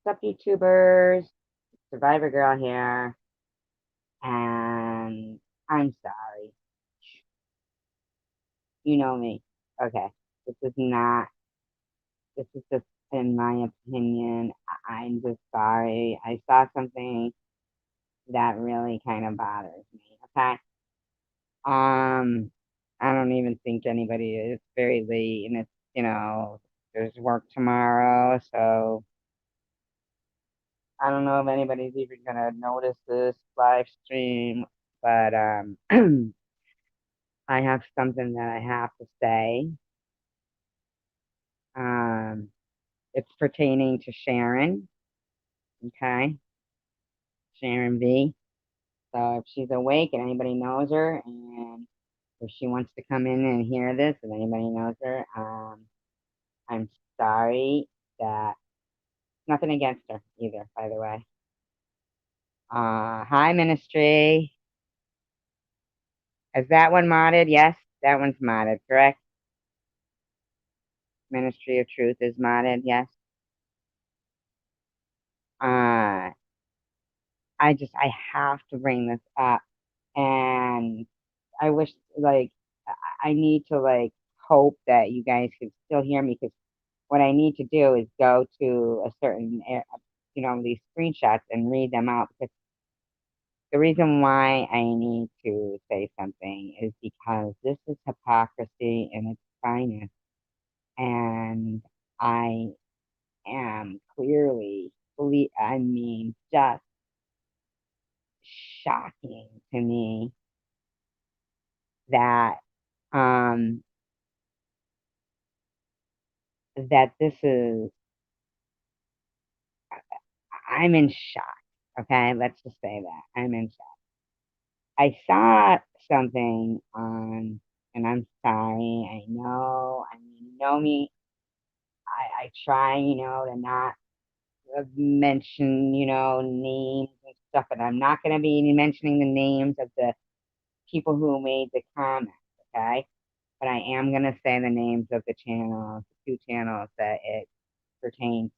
What's up, YouTubers? Survivor Girl here, and I'm sorry. You know me. Okay. This is not, this is just, in my opinion, I'm just sorry. I saw something that really kind of bothers me. Okay. Um, I don't even think anybody is very late, and there's work tomorrow, so I don't know if anybody's even gonna notice this live stream, but I have something that I have to say. Um, it's pertaining to Sharon, okay? Sharon V. So if she's awake and anybody knows her, and if she wants to come in and hear this, if anybody knows her, I'm sorry that nothing against her either, by the way. Hi, Ministry. Is that one modded? Yes, that one's modded, correct? Ministry of Truth is modded, yes. Uh, I have to bring this up, and I wish, like, I need to, like, hope that you guys can still hear me, because what I need to do is go to a certain, these screenshots and read them out, because the reason why I need to say something is because this is hypocrisy in its finest, and I am clearly, I mean, just shocking to me that um that this is I'm in shock. Okay, let's just say that I'm in shock. I saw something on, and I'm sorry. I know. I mean, you know me. I try, to not mention, names and stuff, and I'm not going to be mentioning the names of the people who made the comments. Okay, but I am going to say the names of the channels, the two channels that pertains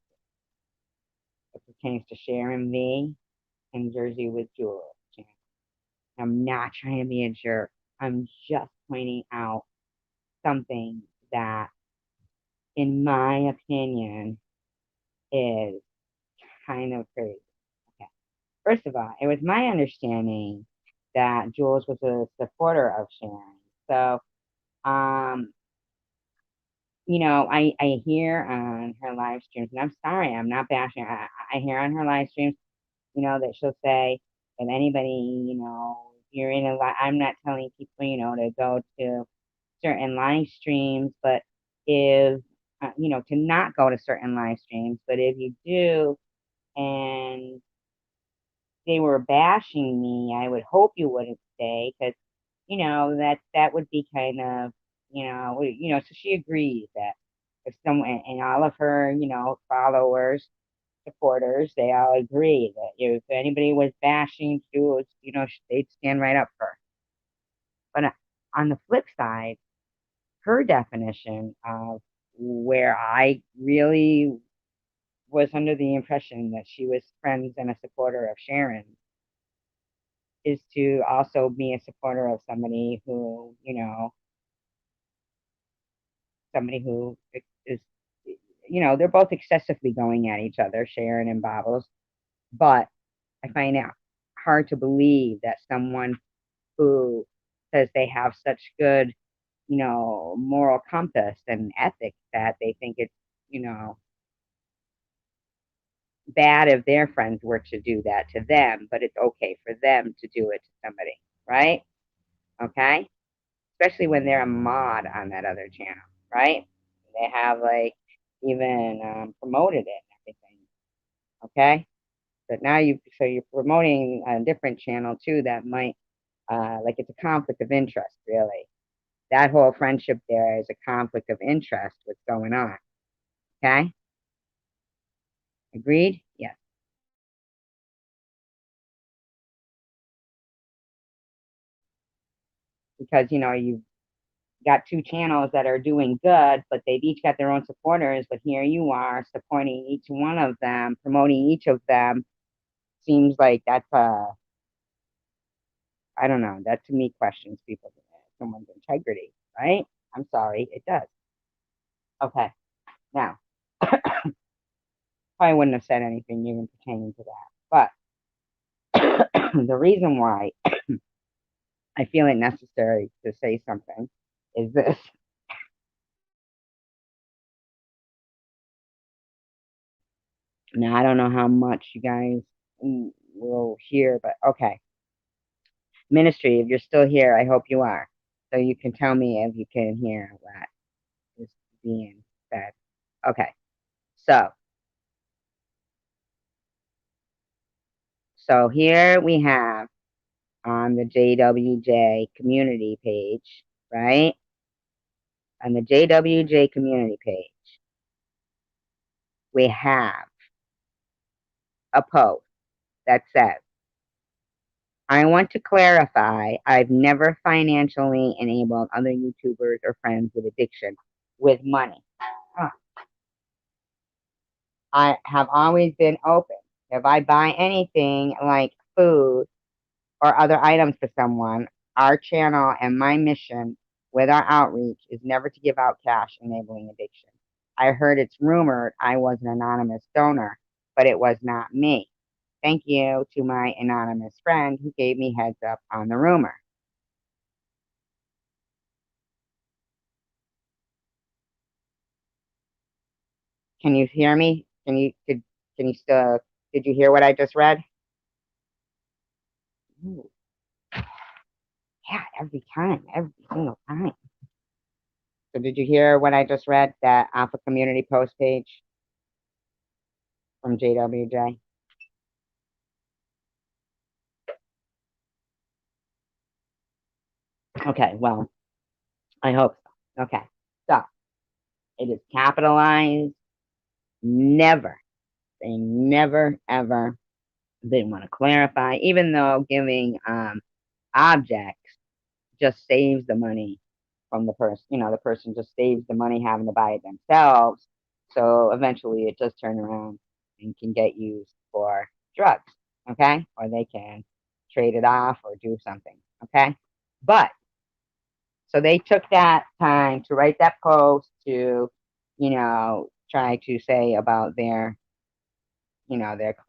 it pertains to Sharon V and Jersey with Jules channel. I'm not trying to be a jerk. I'm just pointing out something that, in my opinion, is kind of crazy. Okay. First of all, it was my understanding that Jules was a supporter of Sharon. So, um, I hear on her live streams, and I'm sorry, I'm not bashing. I hear on her live streams, that she'll say, if anybody, you're in a lot, I'm not telling people, to go to certain live streams, but if, to not go to certain live streams, but if you do and they were bashing me, I would hope you wouldn't stay, because, that would be kind of, so she agrees that if someone, and all of her, followers, supporters, they all agree that if anybody was bashing Jules, they'd stand right up for her. But on the flip side, her definition of where I really was under the impression that she was friends and a supporter of Sharon is to also be a supporter of somebody who is, they're both excessively going at each other, Sharon and Bobbles. But I find it hard to believe that someone who says they have such good, moral compass and ethics, that they think it's, you know, bad if their friends were to do that to them, but it's okay for them to do it to somebody, right? Okay? Especially when they're a mod on that other channel, right? They have, like, even promoted it and everything, okay? But now you're promoting a different channel too that might, like, it's a conflict of interest, really. That whole friendship there is a conflict of interest, what's going on, okay? Agreed? Yes. Because, got two channels that are doing good, but they've each got their own supporters. But here you are supporting each one of them, promoting each of them. Seems like that's I don't know. That to me questions someone's integrity, right? I'm sorry, it does. Okay, now probably wouldn't have said anything even pertaining to that, but the reason why I feel it necessary to say something is this. Now I don't know how much you guys will hear, but okay. Ministry, if you're still here, I hope you are. So you can tell me if you can hear what is being said. Okay. So here we have on the JWJ community page, right? On the JWJ community page, we have a post that says, I want to clarify I've never financially enabled other YouTubers or friends with addiction with money. Huh. I have always been open. If I buy anything like food or other items for someone, our channel and my mission with our outreach is never to give out cash enabling addiction. I heard it's rumored I was an anonymous donor, but it was not me. Thank you to my anonymous friend who gave me heads up on the rumor. Can you hear me? Can you still did you hear what I just read? Ooh, yeah, every single time. So did you hear what I just read? That off a community post page from JWJ? Okay, well, I hope so. Okay. So it is capitalized. Never. They never ever didn't want to clarify, even though giving objects just saves the money from the person. The person just saves the money having to buy it themselves. So eventually it just turn around and can get used for drugs. Okay. Or they can trade it off or do something. Okay. But so they took that time to write that post to, try to say about their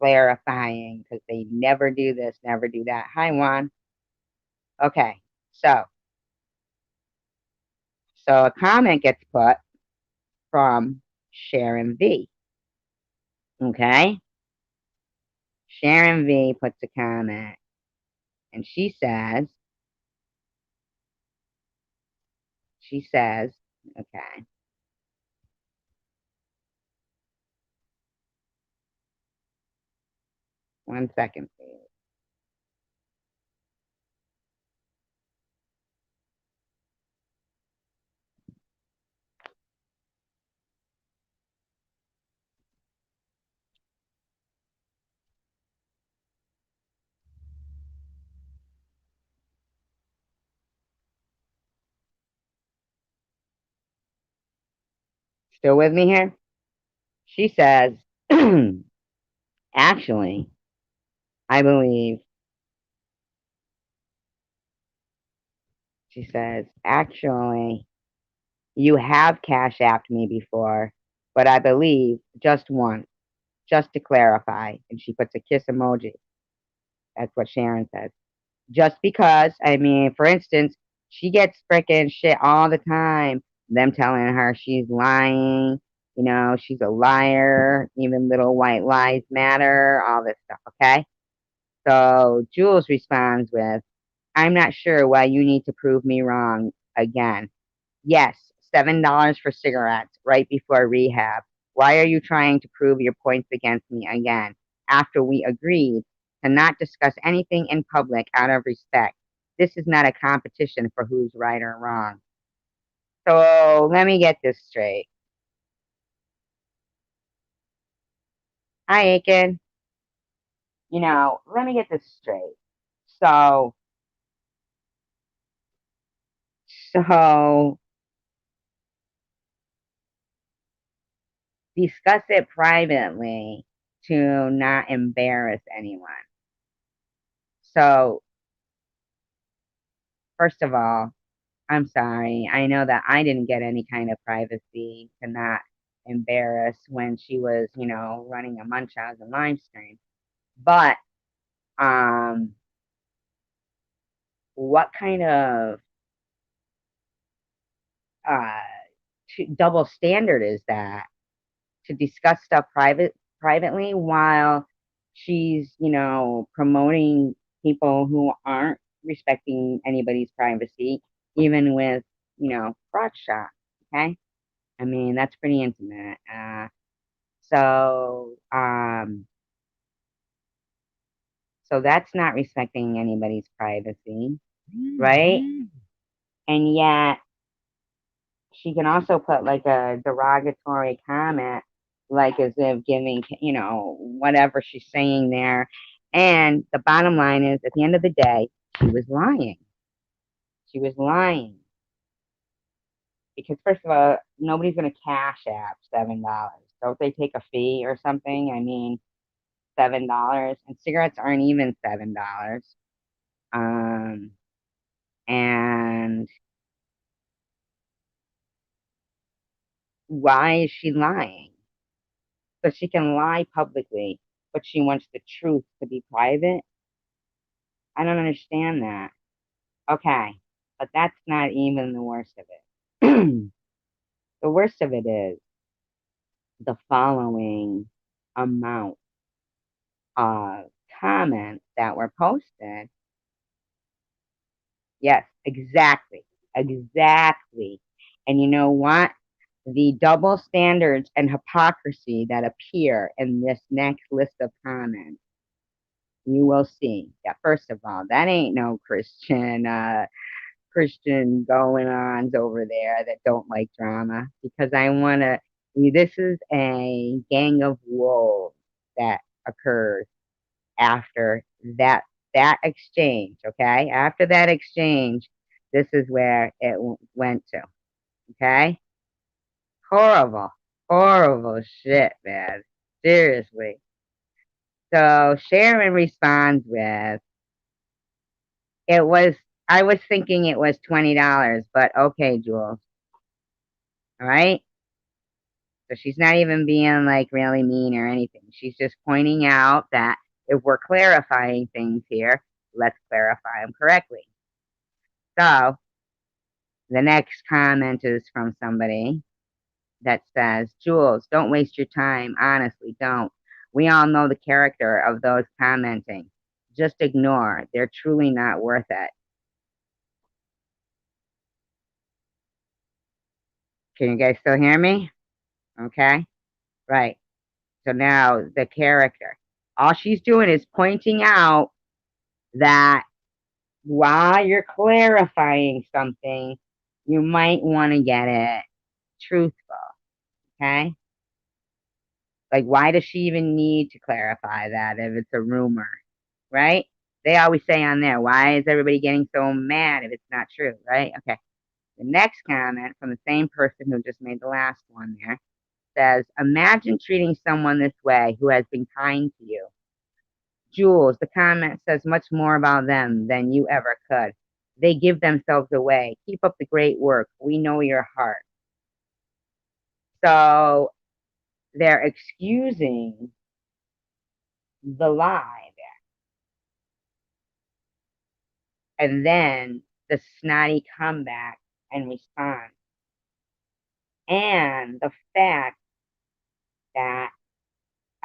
clarifying because they never do this, never do that. Hi, Juan. Okay. So, a comment gets put from Sharon V. Okay. Sharon V puts a comment and she says, okay, 1 second, please. Still with me here? She says, actually, I believe, she says, actually, you have cash apped me before, but I believe just once, just to clarify. And she puts a kiss emoji. That's what Sharon says. Just because, I mean, for instance, she gets freaking shit all the time. Them telling her she's lying, she's a liar, even little white lies matter, all this stuff, okay? So Jules responds with, I'm not sure why you need to prove me wrong again. Yes, $7 for cigarettes right before rehab. Why are you trying to prove your points against me again after we agreed to not discuss anything in public out of respect? This is not a competition for who's right or wrong. So let me get this straight. Hi, Aiken. Let me get this straight. So, discuss it privately to not embarrass anyone. So, first of all, I'm sorry. I know that I didn't get any kind of privacy to not embarrass when she was, running a Munchausen live stream. But um, what kind of uh, double standard is that to discuss stuff privately while she's, promoting people who aren't respecting anybody's privacy, even with, crotch shot. Okay. I mean, that's pretty intimate. So, so that's not respecting anybody's privacy, right? And yet she can also put like a derogatory comment, like as if giving, whatever she's saying there. And the bottom line is, at the end of the day, she was lying. She was lying because, first of all, nobody's going to cash app $7. Don't they take a fee or something? I mean, $7, and cigarettes aren't even $7. Um, and why is she lying? So she can lie publicly, but she wants the truth to be private. I don't understand that. Okay, but that's not even the worst of it. The worst of it is the following amount of comments that were posted. Yes, exactly. Exactly. And you know what? The double standards and hypocrisy that appear in this next list of comments, you will see that first of all, that ain't no Christian going ons over there that don't like drama, because I want to. This is a gang of wolves that occurs after that exchange. Okay, after that exchange, this is where it went to. Okay, horrible, horrible shit, man. Seriously. So Sharon responds with, "It was. I was thinking it was $20, but okay, Jules. All right." So she's not even being like really mean or anything. She's just pointing out that if we're clarifying things here, let's clarify them correctly. So the next comment is from somebody that says, Jules, don't waste your time. Honestly, don't. We all know the character of those commenting. Just ignore. They're truly not worth it. Can you guys still hear me? Okay. Right. So now the character. All she's doing is pointing out that while you're clarifying something, you might want to get it truthful. Okay. Like, why does she even need to clarify that if it's a rumor? Right? They always say on there, why is everybody getting so mad if it's not true? Right? Okay. The next comment from the same person who just made the last one there says, imagine treating someone this way who has been kind to you. Jules, the comment says much more about them than you ever could. They give themselves away. Keep up the great work. We know your heart. So they're excusing the lie there. And then the snotty comeback and response. And the fact that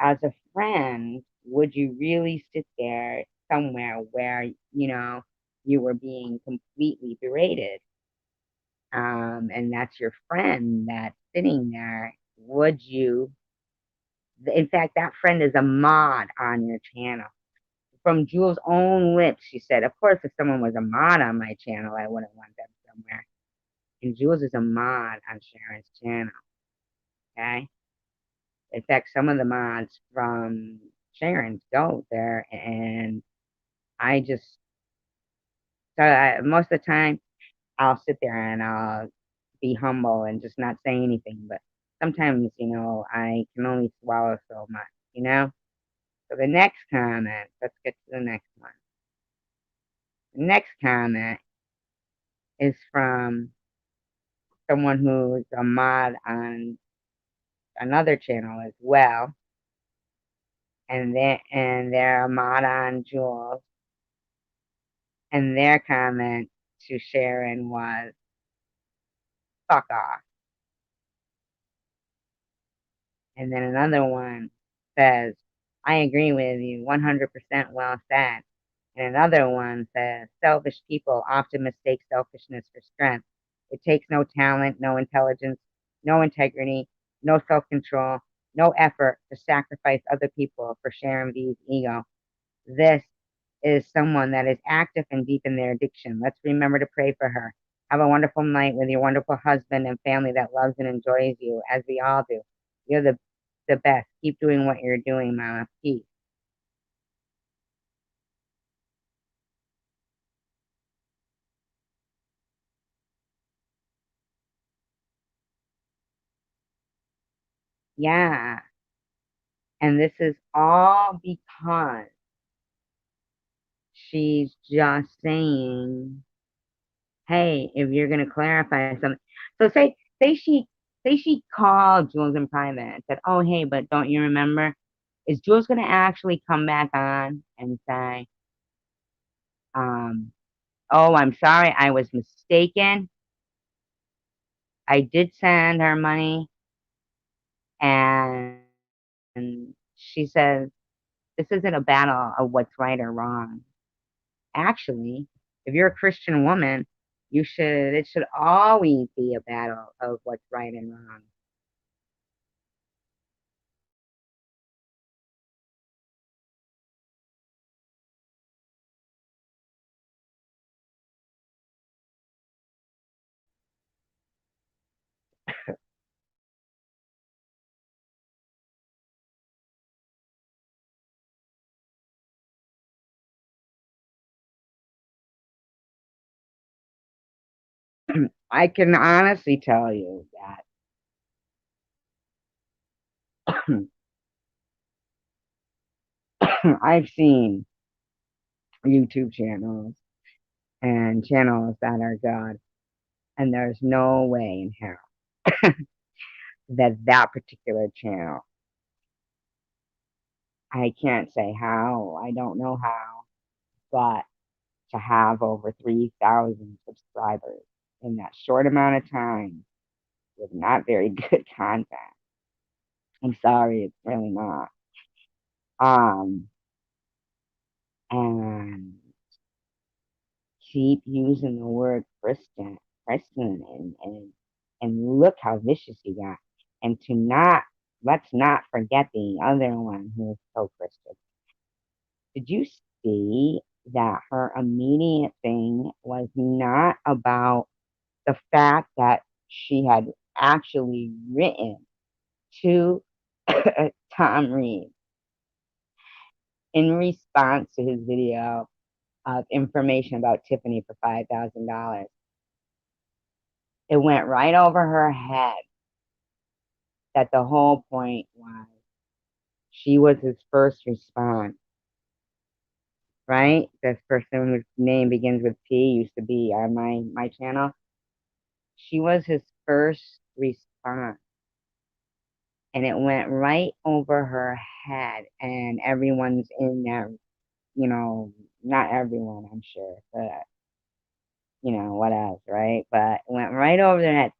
as a friend, would you really sit there somewhere where, you were being completely berated? And that's your friend that's sitting there. Would you, in fact, that friend is a mod on your channel. From Jules' own lips, she said, of course, if someone was a mod on my channel, I wouldn't want them somewhere. And Jules is a mod on Sharon's channel. Okay. In fact, some of the mods from Sharon's go there, and I just, most of the time, I'll sit there and I'll be humble and just not say anything. But sometimes, I can only swallow so much, you know? So the next comment, let's get to the next one. The next comment is from someone who's a mod on another channel as well. And they're a mod on Jules. And their comment to Sharon was, fuck off. And then another one says, I agree with you, 100% well said. And another one says, selfish people often mistake selfishness for strength. It takes no talent, no intelligence, no integrity, no self control, no effort to sacrifice other people for Sharon V's ego. This is someone that is active and deep in their addiction. Let's remember to pray for her. Have a wonderful night with your wonderful husband and family that loves and enjoys you, as we all do. You're the best. Keep doing what you're doing, Mama. Peace. Yeah. And this is all because she's just saying, hey, if you're gonna clarify something. So say she called Jules in private and said, oh hey, but don't you remember? Is Jules gonna actually come back on and say, um, oh, I'm sorry, I was mistaken. I did send her money, and she says, this isn't a battle of what's right or wrong. Actually, if you're a Christian woman, it should always be a battle of what's right and wrong. I can honestly tell you that I've seen YouTube channels and channels that are good, and there's no way in hell that particular channel, I can't say how, I don't know how, but to have over 3,000 subscribers in that short amount of time with not very good content. I'm sorry, it's really not. Um, and keep using the word Christian, and look how vicious he got. And let's not forget the other one who is so Christian. Did you see that her immediate thing was not about the fact that she had actually written to Tom Reed in response to his video of information about Tiffany for $5,000? It went right over her head that the whole point was she was his first response, right? This person whose name begins with P used to be on my channel. She was his first response, and it went right over her head, and everyone's in there, you know, not everyone, I'm sure, but what else, right? But it went right over their head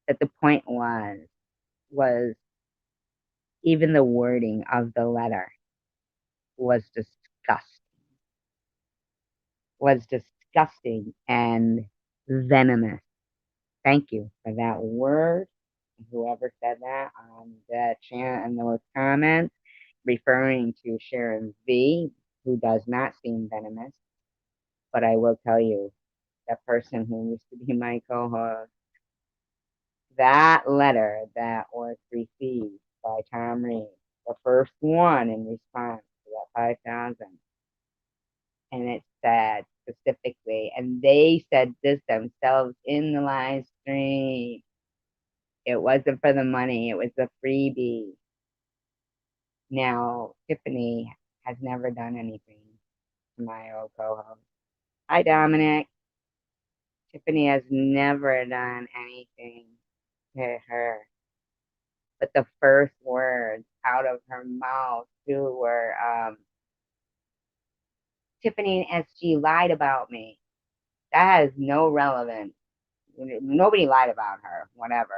that the point was even the wording of the letter was disgusting and venomous. Thank you for that word. Whoever said that on that chant and those comments, referring to Sharon V, who does not seem venomous. But I will tell you, that person who used to be my co-host, that letter that was received by Tom Reed, the first one in response to that 5,000, and it said specifically, and they said this themselves in the live stream. It wasn't for the money. It was a freebie. Now, Tiffany has never done anything to my old co-host. Hi, Dominic. Tiffany has never done anything to her. But the first words out of her mouth, too, were Tiffany and SG lied about me. That has no relevance. Nobody lied about her, whatever.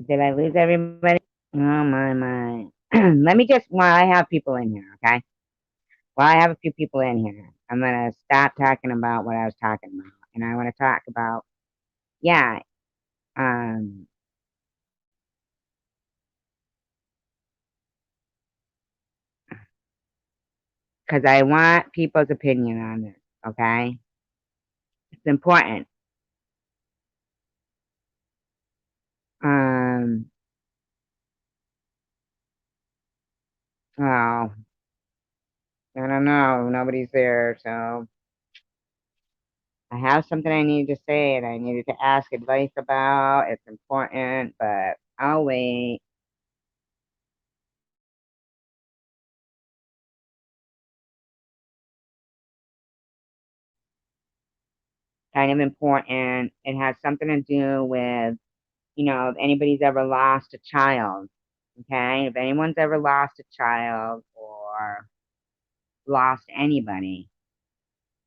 Did I lose everybody? Oh my. Let me just, while I have people in here, okay? While I have a few people in here, I'm gonna stop talking about what I was talking about, and I want to talk about, yeah, um, because I want people's opinion on this, okay? It's important. Um, oh, I don't know. Nobody's there, so I have something I need to say and I needed to ask advice about. It's important, but I'll wait. Kind of important. It has something to do with, if anybody's ever lost a child, okay? If anyone's ever lost a child or lost anybody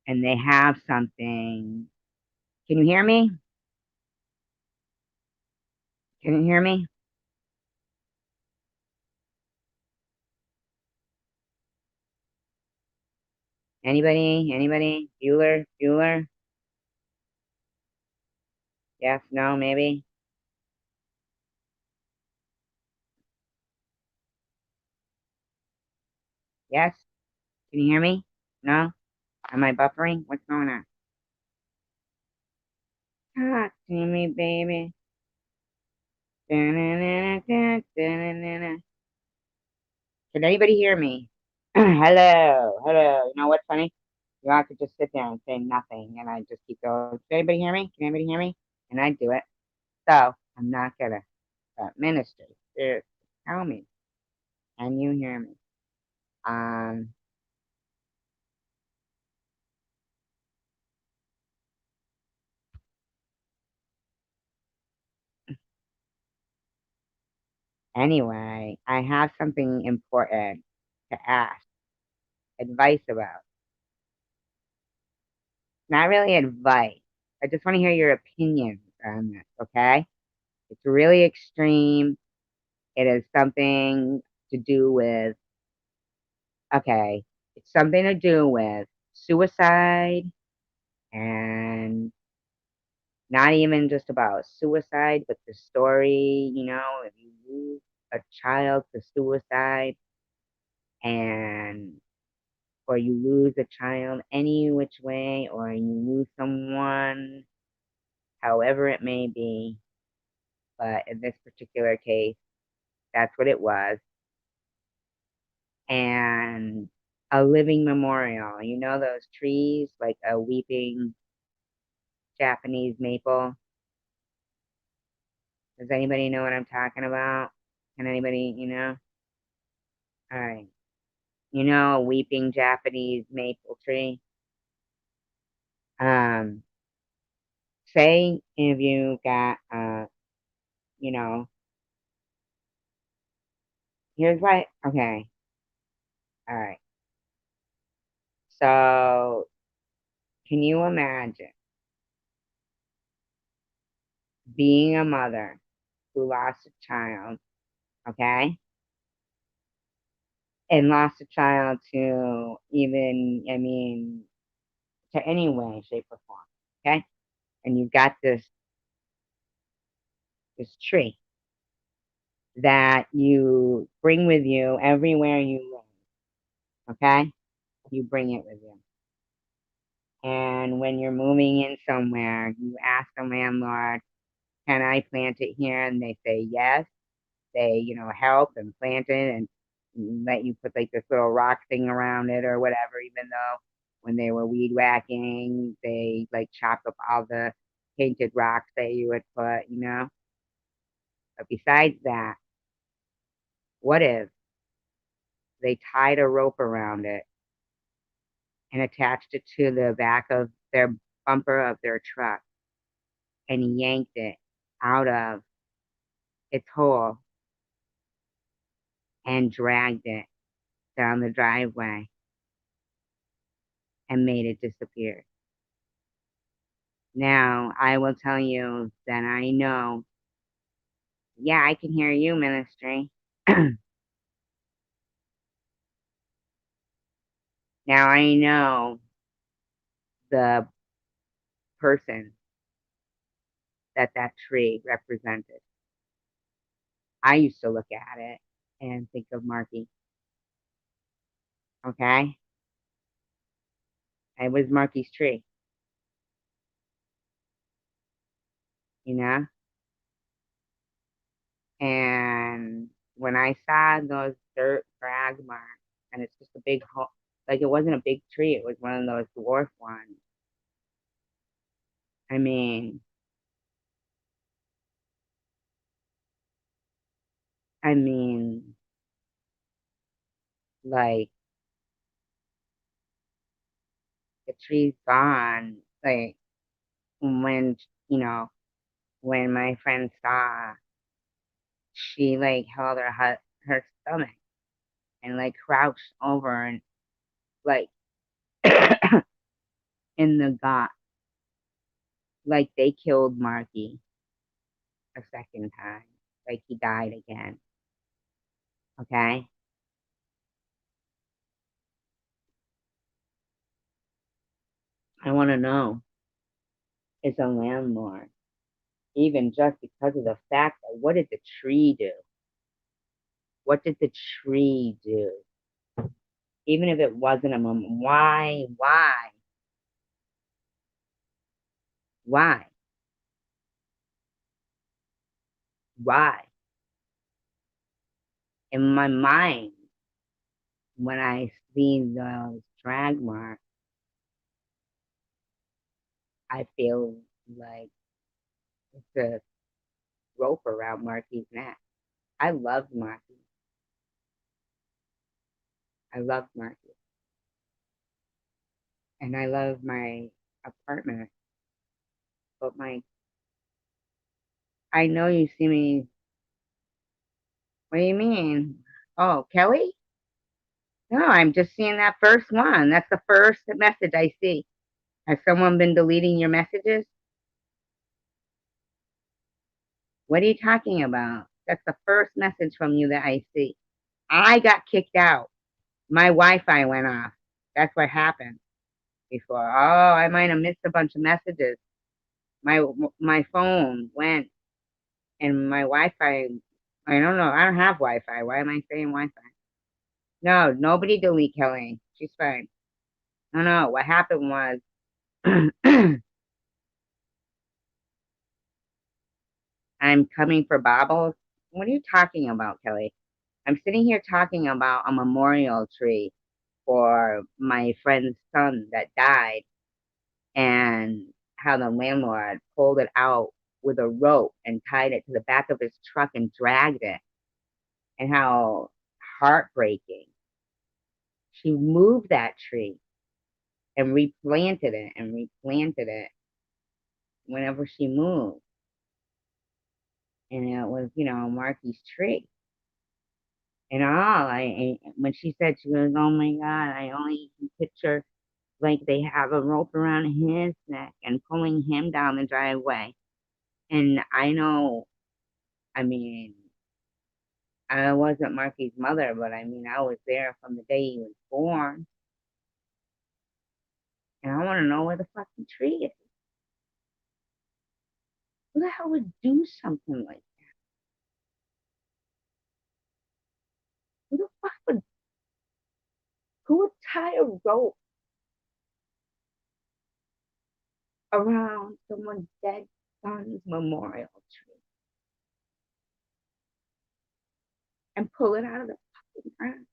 and they have something, can you hear me? Can you hear me? Anybody? Anybody? Bueller? Bueller? Yes, no, maybe? Yes? Can you hear me? No? Am I buffering? What's going on? Talk to me, baby. Da-na-na-na-na-na-na-na. Can anybody hear me? Hello, hello. You know what's funny? You all could just sit there and say nothing, and I just keep going. Can anybody hear me? Can anybody hear me? And I do it. So I'm not gonna minister. Seriously, tell me. Can you hear me? Um. Anyway, I have something important to ask advice about. Not really advice. I just want to hear your opinions on this. Okay? It's really extreme. It is something to do with, okay, it's something to do with suicide and not even just about suicide, but the story, if you lose a child to suicide and, or you lose a child any which way, or you lose someone, however it may be. But in this particular case, that's what it was. And a living memorial. You know those trees, like a weeping Japanese maple? Does anybody know what I'm talking about? Can anybody, All right. You know a weeping Japanese maple tree? Um, say if you got, you know, here's what, okay, all right. So, can you imagine being a mother who lost a child, okay? And lost a child to even, I mean, to any way, shape, or form, okay? And you've got this tree that you bring with you everywhere you live, okay? You bring it with you. And when you're moving in somewhere, you ask the landlord, can I plant it here? And they say yes. They, help and plant it and let you put like this little rock thing around it or whatever, even though when they were weed whacking, they like chopped up all the painted rocks that you would put. But besides that, what if they tied a rope around it and attached it to the back of their bumper of their truck and yanked it out of its hole and dragged it down the driveway and made it disappear? Now, I will tell you that I know, yeah, I can hear you, ministry. Now I know the person that that tree represented. I used to look at it and think of Marky. Okay, it was Marky's tree. You know, and when I saw those dirt drag marks, and it's just a big hole, like it wasn't a big tree, it was one of those dwarf ones. I mean, I mean, like the tree's gone. Like when you know, when my friend saw, she like held her stomach and like crouched over and like in the gut, like they killed Marky a second time, like he died again. Okay, I want to know, is a landlord, even just because of the fact that what did the tree do? What did the tree do? Even if it wasn't a moment, why, why? In my mind, when I see those drag marks, I feel like it's a rope around Marky's neck. I loved Marky. I loved Marky. And I love my apartment. But I know you see me. What do you mean? Oh, Kelly? No, I'm just seeing that first one. That's the first message I see. Has someone been deleting your messages? What are you talking about? That's the first message from you that I see. I got kicked out. My Wi-Fi went off. That's what happened before. Oh, I might have missed a bunch of messages. My phone went and my Wi-Fi. I don't know. I don't have Wi-Fi. Why am I saying Wi-Fi? No, nobody delete Kelly. She's fine. No, no. What happened was I'm coming for baubles. What are you talking about, Kelly? I'm sitting here talking about a memorial tree for my friend's son that died and how the landlord pulled it out with a rope and tied it to the back of his truck and dragged it, and how heartbreaking. She moved that tree and replanted it whenever she moved. And it was, Marky's tree. And when she said, she goes, oh my God, I only can picture like they have a rope around his neck and pulling him down the driveway. And I know, I mean, I wasn't Marky's mother, but I mean, I was there from the day he was born. And I want to know where the fucking tree is. Who the hell would do something like that? Who the fuck who would tie a rope around someone's dead son's memorial tree and pull it out of the fucking ground?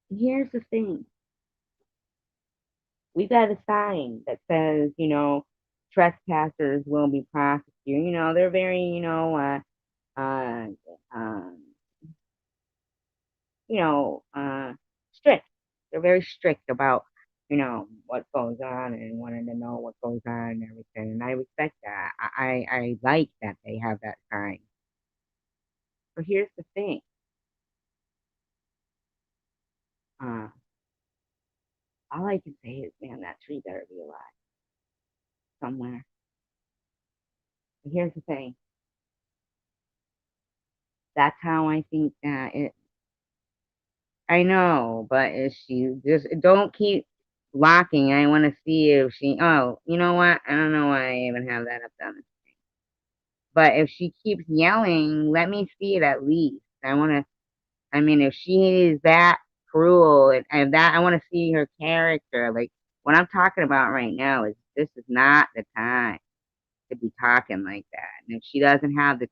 Here's the thing. We got a sign that says, trespassers will be prosecuted. They're very, uh, um, strict. They're very strict about, what goes on and wanting to know what goes on and everything. And I respect that. I like that they have that sign. But here's the thing. Uh, all I can say is, man, that tree better be alive somewhere. Here's the thing. That's how I think that it. I know, but if she just don't keep blocking, I want to see if she. Oh, you know what? I don't know why I even have that up done. But if she keeps yelling, let me see it at least. I want to. I mean, if she is that cruel and that, I want to see her character. Like what I'm talking about right now is this is not the time to be talking like that. And if she doesn't have the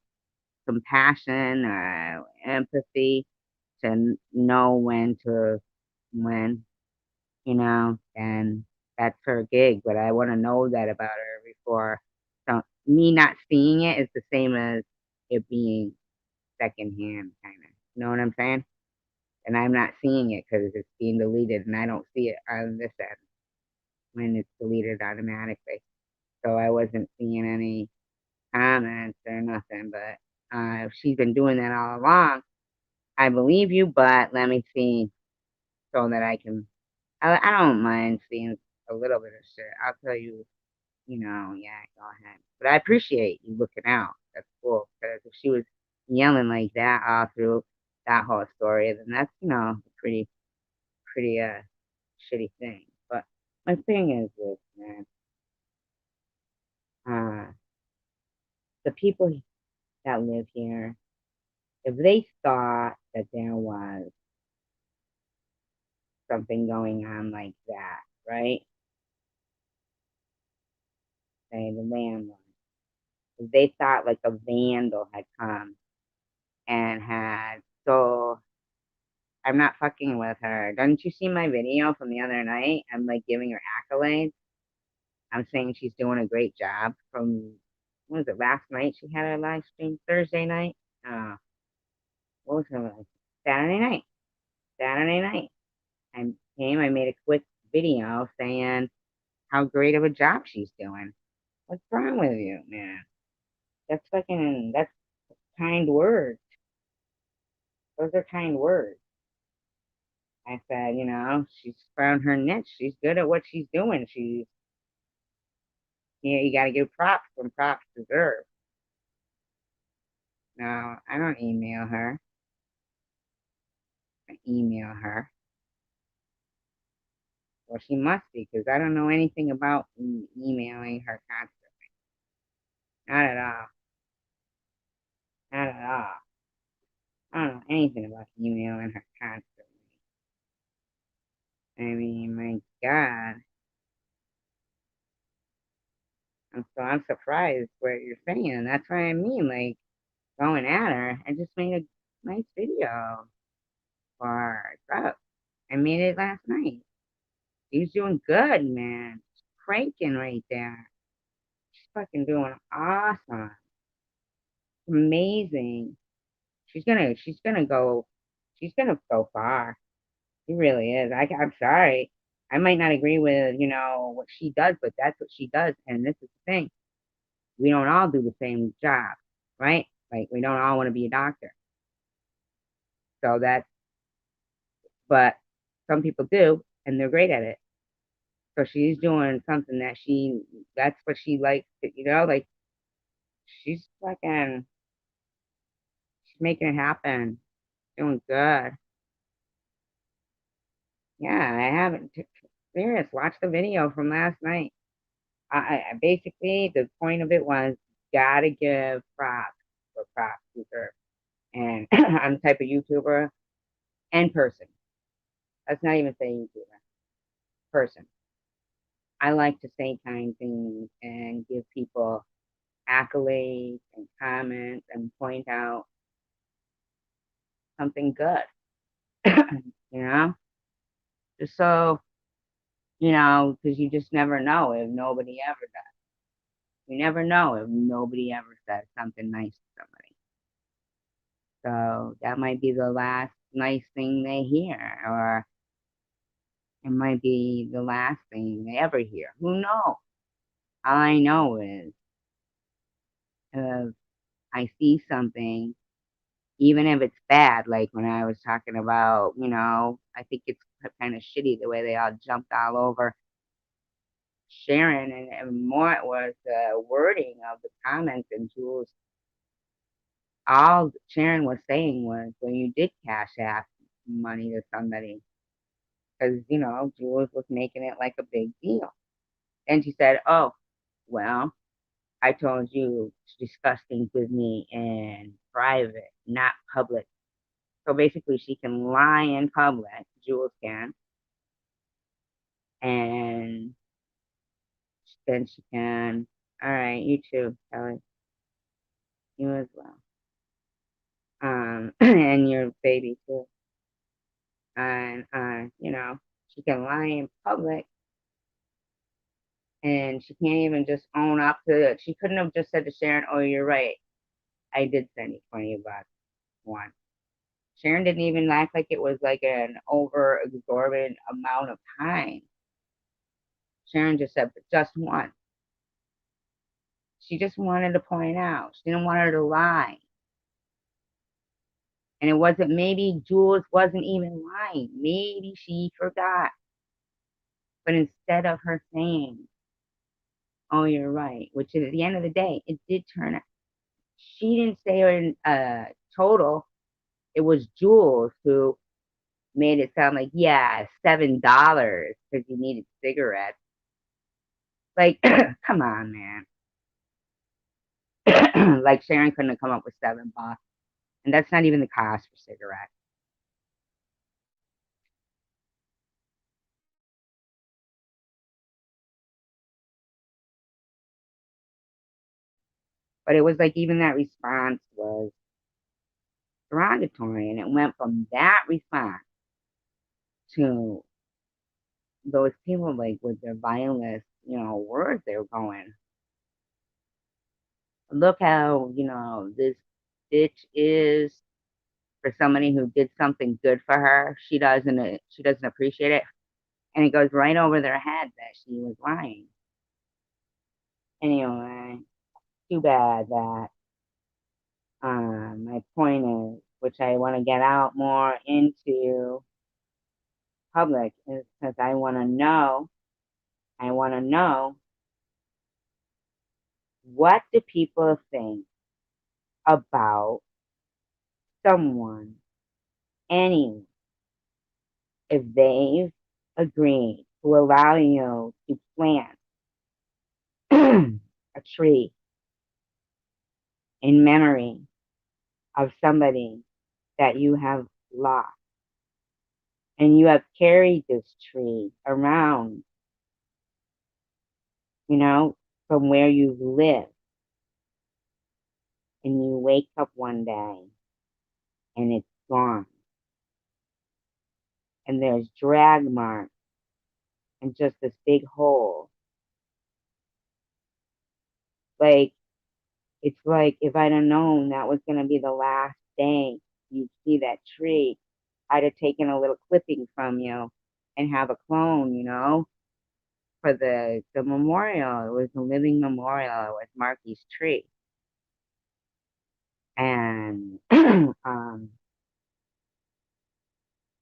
compassion or empathy to know when, then that's her gig. But I want to know that about her before. So me not seeing it is the same as it being secondhand, kind of. You know what I'm saying? And I'm not seeing it because it's being deleted, and I don't see it on this end when it's deleted automatically. So I wasn't seeing any comments or nothing. But if she's been doing that all along, I believe you. But let me see so that I can. I don't mind seeing a little bit of shit. I'll tell you, yeah, go ahead. But I appreciate you looking out. That's cool. Because if she was yelling like that all through that whole story, then that's pretty shitty thing. But my thing is this, man. Uh, the people that live here, if they thought that there was something going on like that, right? Say the landlord, if they thought like a vandal had come and had so I'm not fucking with her. Didn't you see my video from the other night? I'm like giving her accolades. I'm saying she's doing a great job from what was it last night she had her live stream Thursday night? Uh what was her Saturday night. Saturday night. I made a quick video saying how great of a job she's doing. What's wrong with you, man? That's kind words. Those are kind words. I said, she's found her niche. She's good at what she's doing. You got to give props when props deserve. No, I don't email her. I email her. Well, she must be because I don't know anything about emailing her constantly. Not at all. Not at all. I don't know anything about emailing her constantly. I mean, my God. I'm surprised what you're saying. That's what I mean. Like going at her. I just made a nice video for her. Up. I made it last night. She's doing good, man. She's cranking right there. She's fucking doing awesome. Amazing. She's gonna go far. She really is. I'm sorry. I might not agree with, what she does, but that's what she does. And this is the thing. We don't all do the same job, right? Like we don't all want to be a doctor. So but some people do, and they're great at it. So she's doing something that's what she likes, like she's making it happen, doing good. Yeah, I haven't. Serious, watch the video from last night. I basically the point of it was gotta give props for props deserve. And I'm the type of YouTuber and person. Let's not even say YouTuber, person. I like to say kind things and give people accolades and comments and point out something good. you know, just so because you just never know if nobody ever does. You never know if nobody ever says something nice to somebody. So that might be the last nice thing they hear, or it might be the last thing they ever hear. Who knows? All I know is if I see something, even if it's bad, like when I was talking about, I think it's kind of shitty the way they all jumped all over Sharon, and more it was the wording of the comments. And Jules, all Sharon was saying was, when you did cash app money to somebody, because Jules was making it like a big deal. And she said, "Oh, well, I told you to discuss things with me in private, not public." So basically, she can lie in public, Jules can, and then she can. All right, you too, Kelly. You as well. And your baby too. And she can lie in public, and she can't even just own up to it. She couldn't have just said to Sharon, "Oh, you're right. I did send you $20 once." Sharon didn't even act like it was like an over exorbitant amount of time. Sharon just said, "But just once." She just wanted to point out. She didn't want her to lie. And it wasn't, maybe Jules wasn't even lying. Maybe she forgot. But instead of her saying, "Oh, you're right," which at the end of the day, it did turn out, she didn't say her in total. It was Jules who made it sound like, yeah, $7 because you needed cigarettes. Like, come on, man. Like Sharon couldn't have come up with $7. And that's not even the cost for cigarettes. But it was like even that response was derogatory. And it went from that response to those people like with their violent, words they were going. Look how, this bitch is for somebody who did something good for her. She doesn't appreciate it. And it goes right over their head that she was lying. Anyway, too bad that my point is, which I want to get out more into public, is because I want to know what do people think about someone, anyone, if they've agreed to allow you to plant a tree in memory of somebody that you have lost. And you have carried this tree around, from where you've lived. And you wake up one day and it's gone. And there's drag marks and just this big hole. Like, it's like if I'd have known that was going to be the last day you'd see that tree, I'd have taken a little clipping from you and have a clone, for the memorial. It was a living memorial with Marky's tree. And I'm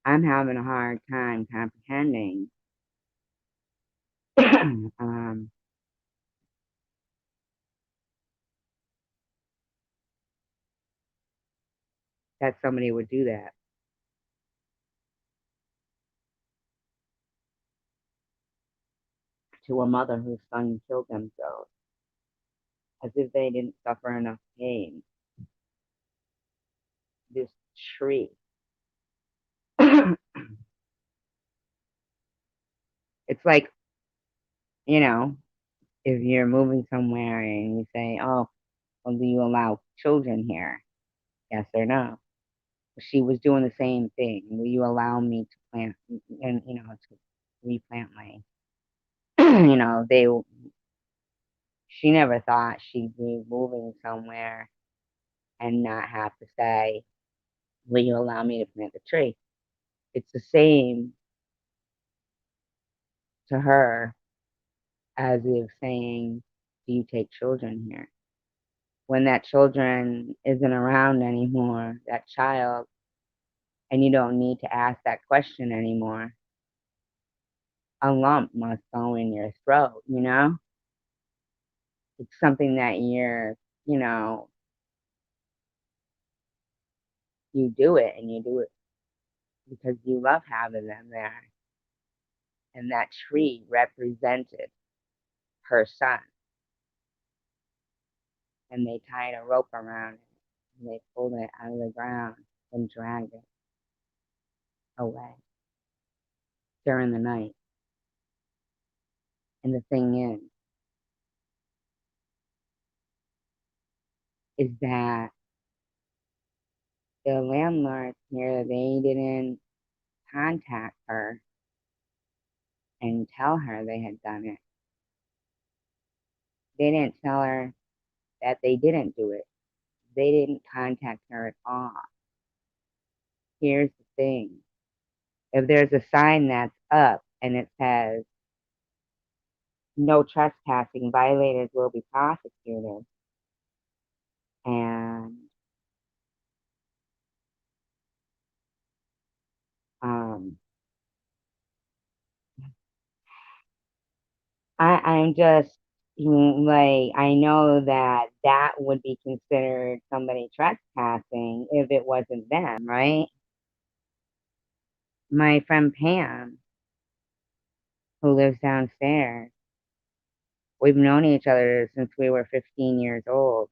having a hard time comprehending um, that somebody would do that to a mother whose son killed themselves, as if they didn't suffer enough pain. This tree. It's like, you know, if you're moving somewhere and you say, "Oh, well, do you allow children here? Yes or no?" She was doing the same thing. Will you allow me to plant and, to replant my, they, she never thought she'd be moving somewhere and not have to say, "Will you allow me to plant the tree?" It's the same to her as if saying, "Do you take children here?" When that children isn't around anymore, that child, and you don't need to ask that question anymore. a lump must go in your throat, you know? It's something that you know, you do it and you do it because you love having them there. And that tree represented her son. And they tied a rope around it and they pulled it out of the ground and dragged it away during the night. And the thing is that the landlords here, they didn't contact her and tell her they had done it. They didn't tell her that they didn't do it. They didn't contact her at all. Here's the thing. If there's a sign that's up and it says no trespassing, violators will be prosecuted. And um, I'm just like, I know that that would be considered somebody trespassing if it wasn't them, right? My friend Pam, who lives downstairs, we've known each other since we were 15 years old,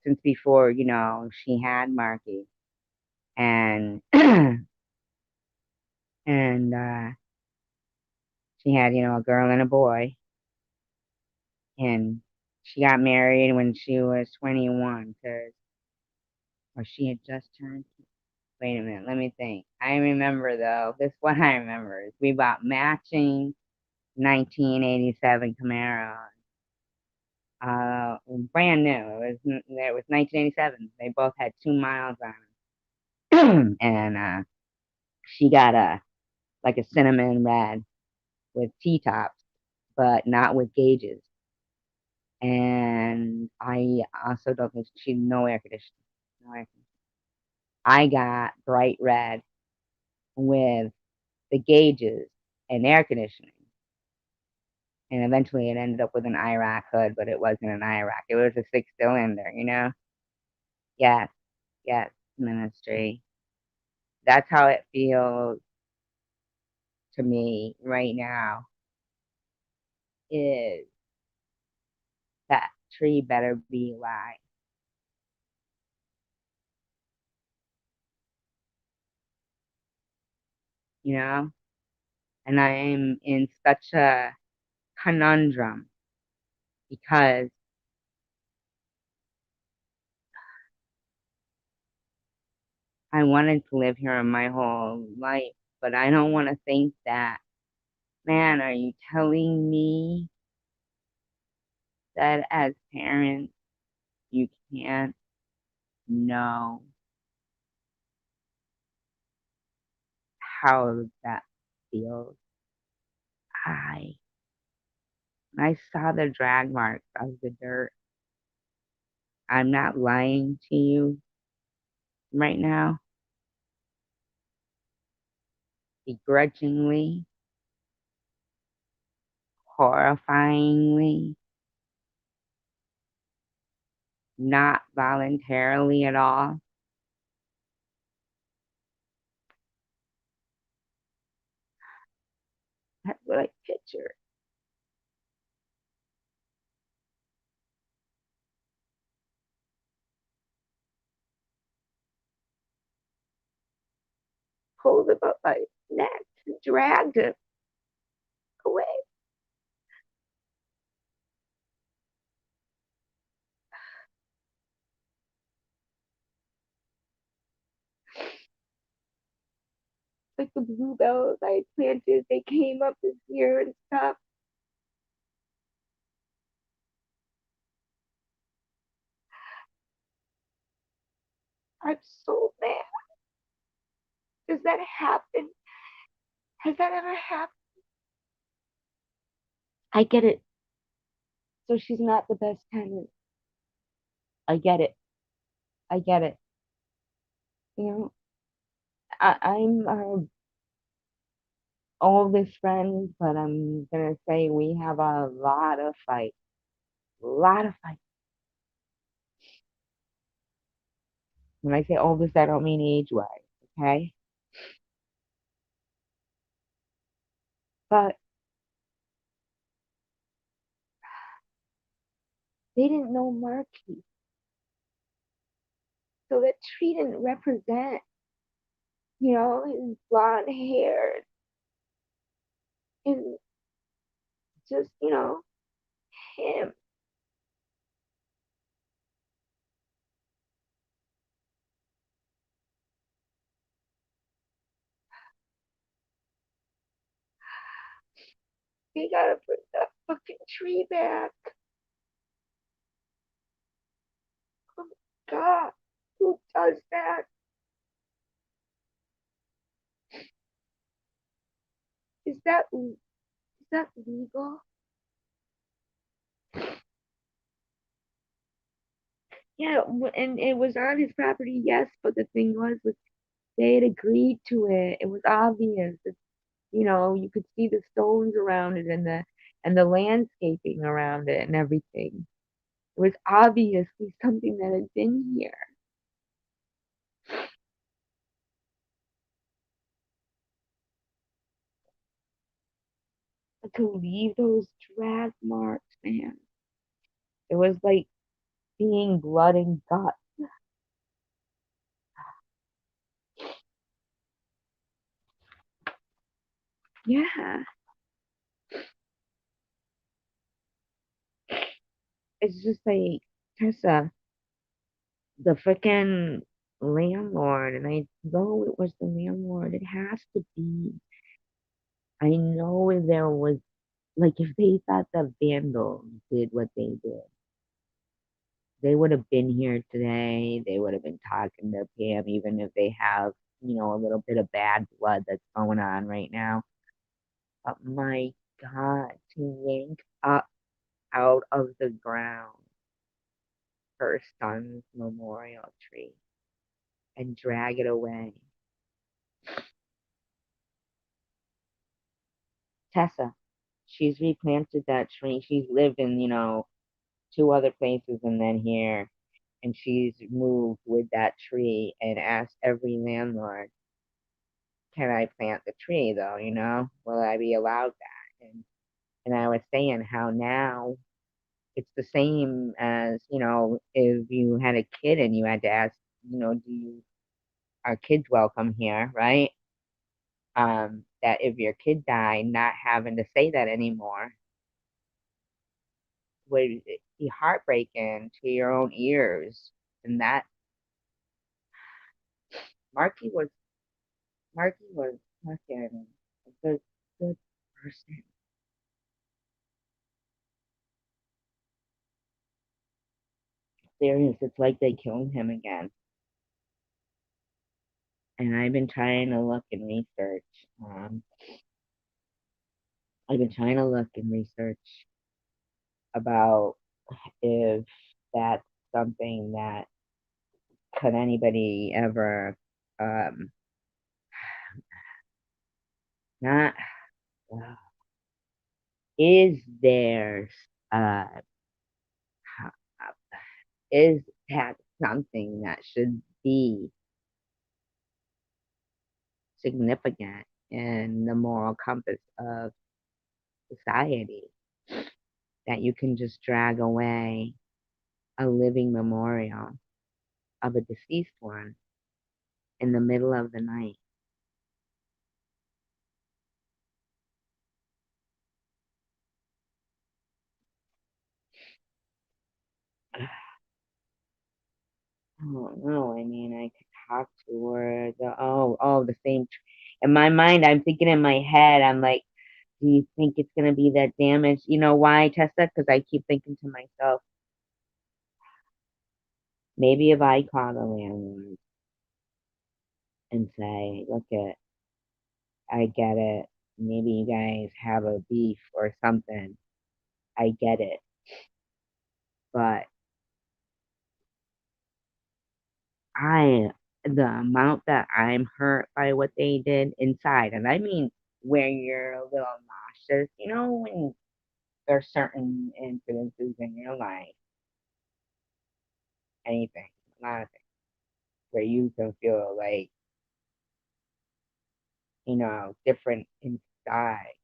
since before, she had Marky. And, and, she had, a girl and a boy. And she got married when she was 21, or she had just turned. Wait a minute, let me think. I remember though, this what I remember is we bought matching 1987 Camaro. Brand new. It was 1987. They both had 2 miles on them. And she got like a cinnamon red with T-tops, but not with gauges. And I also don't think she no air conditioning. No air conditioning. I got bright red with the gauges and air conditioning. And eventually it ended up with an IROC hood, but it wasn't an IROC. It was a 6-cylinder, Yes, yes, ministry. That's how it feels to me right now. Is that tree better be alive, you know? And I am in such a conundrum because I wanted to live here my whole life, but I don't want to think that, man, are you telling me that as parents you can't know how that feels? I I saw the drag marks of the dirt. I'm not lying to you right now. Begrudgingly, horrifyingly, not voluntarily at all. That's what I picture. Pulled him up my neck and dragged him away. Like the bluebells I planted, they came up this year and stuff. I'm so mad. Does that happen? Has that ever happened? I get it. So she's not the best tenant. I get it. I get it. You know, I'm oldest friend, but I'm gonna say we have a lot of fights. A lot of fights. When I say oldest, I don't mean age-wise, okay? But they didn't know Marky, so that tree didn't represent, his blonde hair and just, him. We gotta bring that fucking tree back. Oh my God, who does that? Is that legal? Yeah, and it was on his property, yes, but the thing was they had agreed to it. It was obvious. You could see the stones around it and the landscaping around it and everything. It was obviously something that had been here. But to leave those drag marks, man, it was like seeing blood and guts. Yeah, it's just like Tessa, the freaking landlord, and I know it was the landlord. It has to be. I know there was like if they thought the vandals did what they did, they would have been here today. They would have been talking to Pam, even if they have, a little bit of bad blood that's going on right now. But my God, to yank up out of the ground her son's memorial tree and drag it away. Tessa, she's replanted that tree. She's lived in, two other places and then here. And she's moved with that tree and asked every landlord, can I plant the tree though? Will I be allowed that? And I was saying how now it's the same as, if you had a kid and you had to ask, do you, are kids welcome here, right? That if your kid died, not having to say that anymore would be heartbreaking to your own ears. And that Marky was Marky was fucking a good person. Serious, it's like they killed him again. And I've been trying to look and research. Um, I've been trying to look and research about if that's something that could anybody ever not uh, is there uh is that something that should be significant in the moral compass of society that you can just drag away a living memorial of a deceased one in the middle of the night. I don't know. I mean, I could talk to her. The same. In my mind, I'm thinking in my head, I'm like, do you think it's gonna be that damage? You know why, Tessa? Because I keep thinking to myself, maybe if I call the landlord and say, look it, I get it. Maybe you guys have a beef or something. I get it. But I, the amount that I'm hurt by what they did inside, and I mean where you're a little nauseous, when there's certain incidences in your life, anything, a lot of things, where you can feel like, different inside,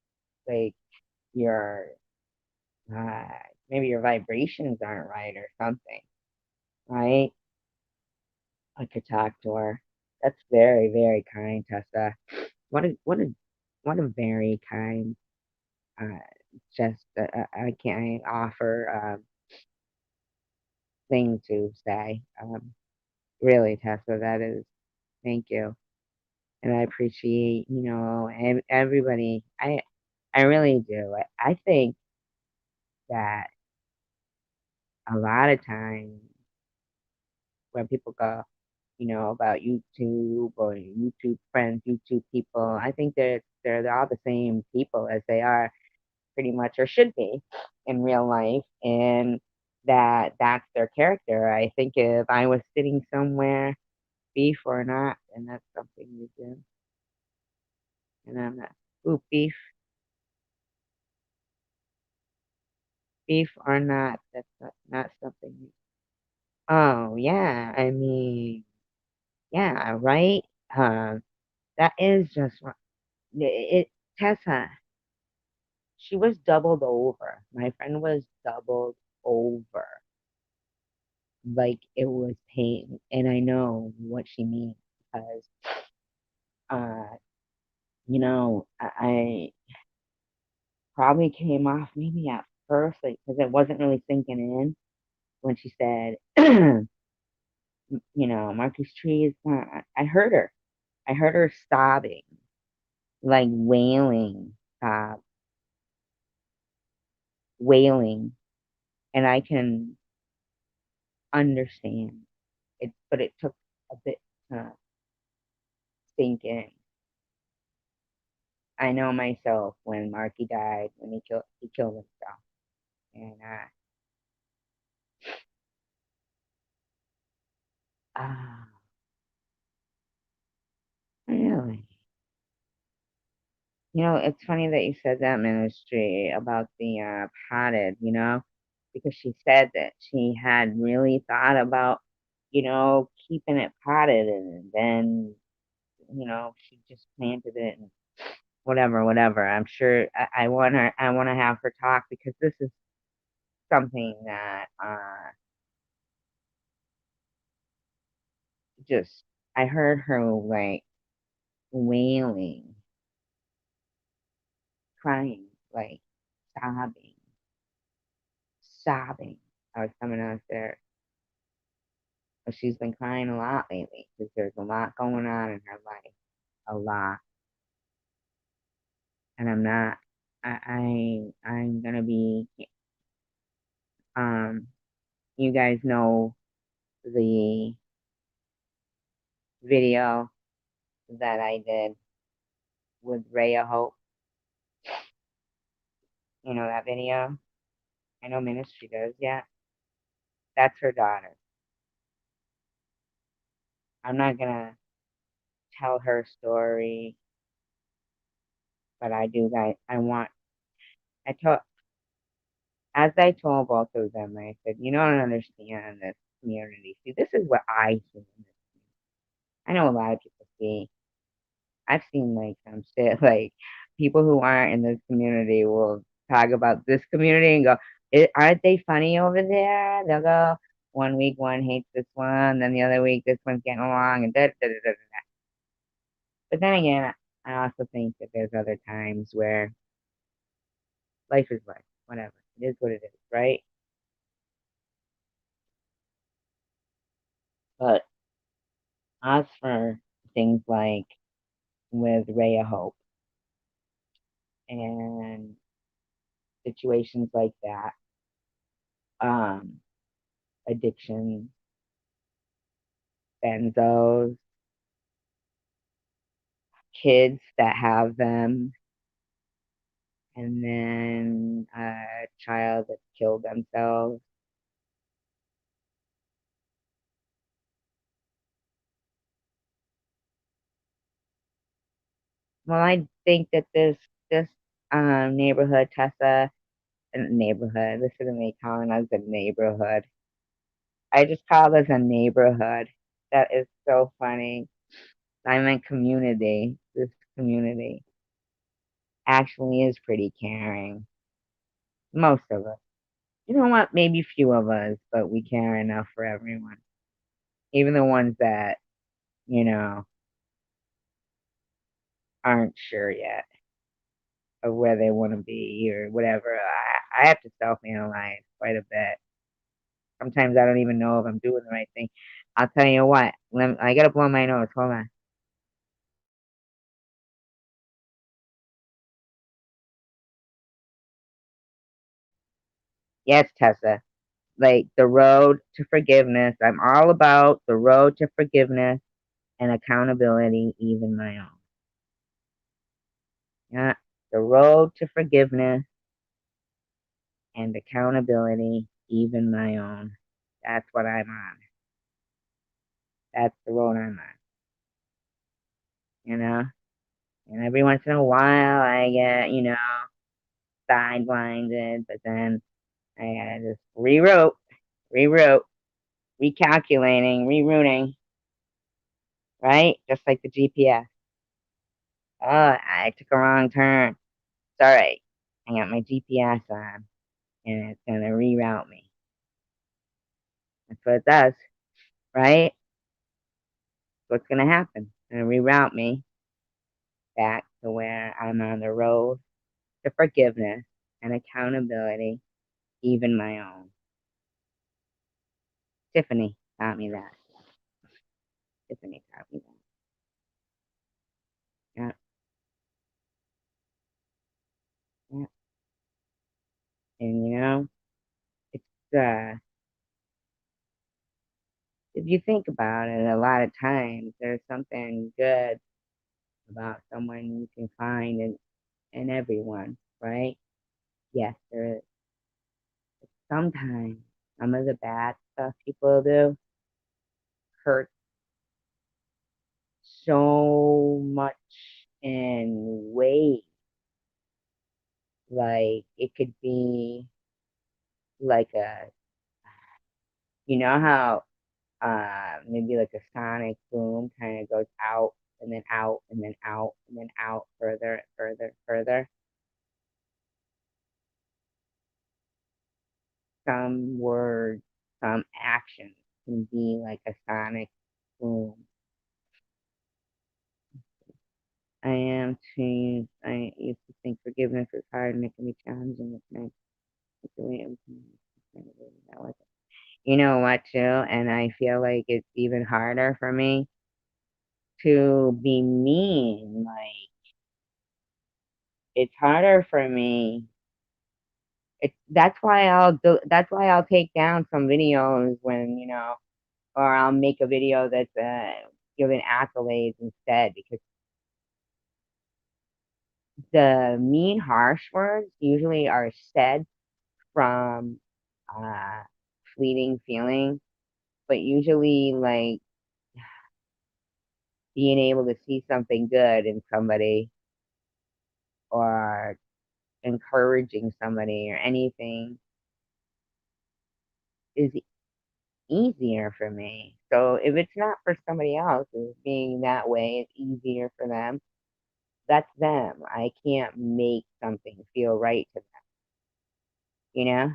like your, uh, maybe your vibrations aren't right or something, right? I could talk to her. That's very, very kind, Tessa. What a very kind, uh, just, I can't offer, thing to say. Really, Tessa, that is, thank you. And I appreciate, everybody. I really do. I think that a lot of times when people go, about YouTube or YouTube friends, YouTube people, I think they're all the same people as they are pretty much or should be in real life, and that's their character. I think if I was sitting somewhere, beef or not, and that's something you do, and I'm not. Ooh, beef or not, that's not something. Oh yeah, I mean, yeah, right. That is just it. Tessa, she was doubled over. My friend was doubled over. Like it was pain, and I know what she means because, uh, I probably came off maybe at first, like, because it wasn't really sinking in when she said, Marcus Tree is not. I heard her. I heard her sobbing, like wailing, wailing, and I can understand it, but it took a bit to sink in. I know myself when Marky died, when he killed himself, and ah, really, it's funny that you said that, ministry, about the potted, because she said that she had really thought about, keeping it potted, and then, she just planted it and whatever, whatever. I'm sure I want to have her talk because this is something that, just, I heard her like wailing, crying, like sobbing, sobbing. I was coming out there. But she's been crying a lot lately because there's a lot going on in her life, a lot. And I'm not. I'm gonna be. Um, you guys know the video that I did with Rhea Hope. You know that video? I know Ministry does. Yeah, that's her daughter. I'm not gonna tell her story, but I do, guys. I told, as I told both of them, I said, you don't understand this community. See, this is what I see. I know a lot of people see. I've seen like some shit, like people who aren't in this community will talk about this community and go, aren't they funny over there? They'll go, one week one hates this one, then the other week this one's getting along, and da da da da da. But then again, I also think that there's other times where life is life, whatever. It is what it is, right? But as for things like with Rhea Hope and situations like that, um, addiction, benzos, kids that have them, and then a child that killed themselves. Well, I think that this neighborhood, Tessa, neighborhood. Listen to me calling us a neighborhood. I just call this a neighborhood. That is so funny. I meant community. This community actually is pretty caring. Most of us. You know what? Maybe few of us, but we care enough for everyone. Even the ones that, you know, aren't sure yet of where they want to be or whatever. I have to self analyze quite a bit. Sometimes I don't even know if I'm doing the right thing. I'll tell you what, I gotta blow my nose. Hold on. Yes, Tessa. Like the road to forgiveness. I'm all about the road to forgiveness and accountability, even my own. Yeah, the road to forgiveness and accountability, even my own. That's what I'm on. That's the road I'm on, you know? And every once in a while, I get, sideblinded, but then I gotta just reroute, recalculating, rerouting, right? Just like the GPS. Oh, I took a wrong turn. It's all right. I got my GPS on, and it's gonna reroute me. That's what it does, right? What's gonna happen? It's gonna reroute me back to where I'm on the road to forgiveness and accountability, even my own. Tiffany taught me that. Tiffany taught me that. Yeah, yeah. And it's if you think about it, a lot of times there's something good about someone you can find in everyone, right? Yes, there is. Sometimes some of the bad stuff people do hurt so much in ways. Like it could be like how maybe like a sonic boom kind of goes out and then out and then out and then out further, further, further. Some words, some actions can be like a sonic boom. I used to think forgiveness was hard and it can be challenging at times. It's the way it was. That was it. You know what, too? And I feel like it's even harder for me to be mean. Like, it's harder for me. That's why I'll take down some videos when, or I'll make a video that's giving accolades instead because the mean, harsh words usually are said from uh, fleeting feeling, but usually like being able to see something good in somebody or encouraging somebody or anything is easier for me. So if it's not for somebody else, is being that way, it's easier for them. That's them. I can't make something feel right to them, you know?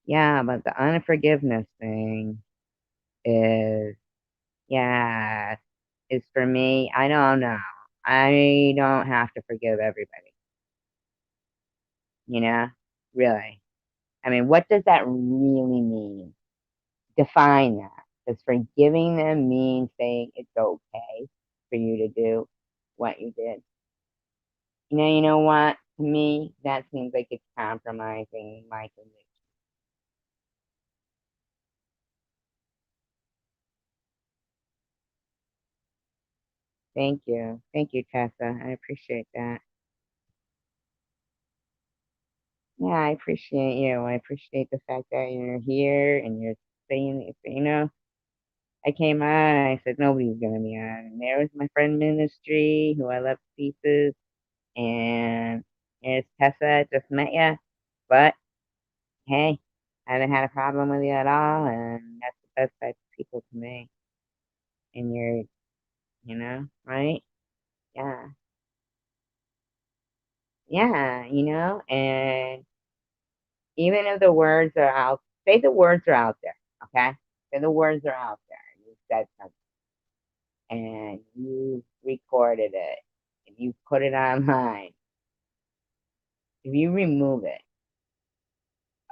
Yeah, but the unforgiveness thing is, yeah, is for me. I don't know. I don't have to forgive everybody, you know? Really. I mean, what does that really mean? Define that. Does forgiving them mean saying it's okay for you to do what you did? You know what? To me, that seems like it's compromising my conviction. Thank you. Thank you, Tessa. I appreciate that. Yeah, I appreciate you. I appreciate the fact that you're here and you're saying, I came on and I said nobody's gonna be on. And there was my friend Ministry, who I love to pieces, and there's Tessa, just met you. But hey, I haven't had a problem with you at all, and that's the best type of people to me. And you're, right? Yeah, yeah, and even if the words are out, say the words are out there, okay? Say the words are out there, and you said something, and you recorded it, and you put it online. If you remove it,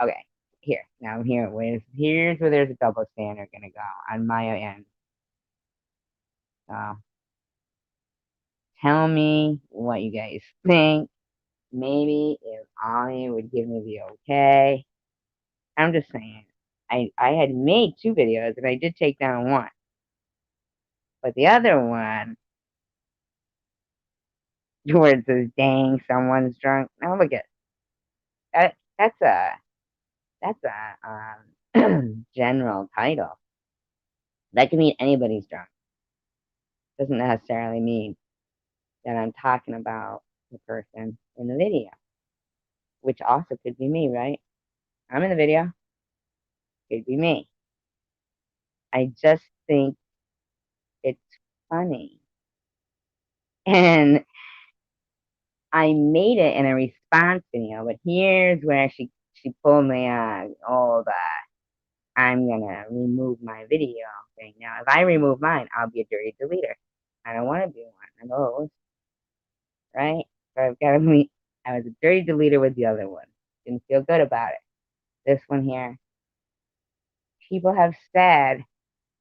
okay, here's where there's a double standard gonna go on my end. So tell me what you guys think. Maybe if Ollie would give me the okay. I'm just saying. I had made two videos and I did take down one. But the other one, where it says dang someone's drunk. Now look at that that's a general title. That can mean anybody's drunk. Doesn't necessarily mean that I'm talking about the person in the video, which also could be me, right? I'm in the video, could be me. I just think it's funny. And I made it in a response video, but here's where she pulled me on all that I'm gonna remove my video thing. Now, if I remove mine, I'll be a dirty deleter. I don't want to be one of those, right? So I've got to be. I was a dirty deleter with the other one. Didn't feel good about it. This one here, people have said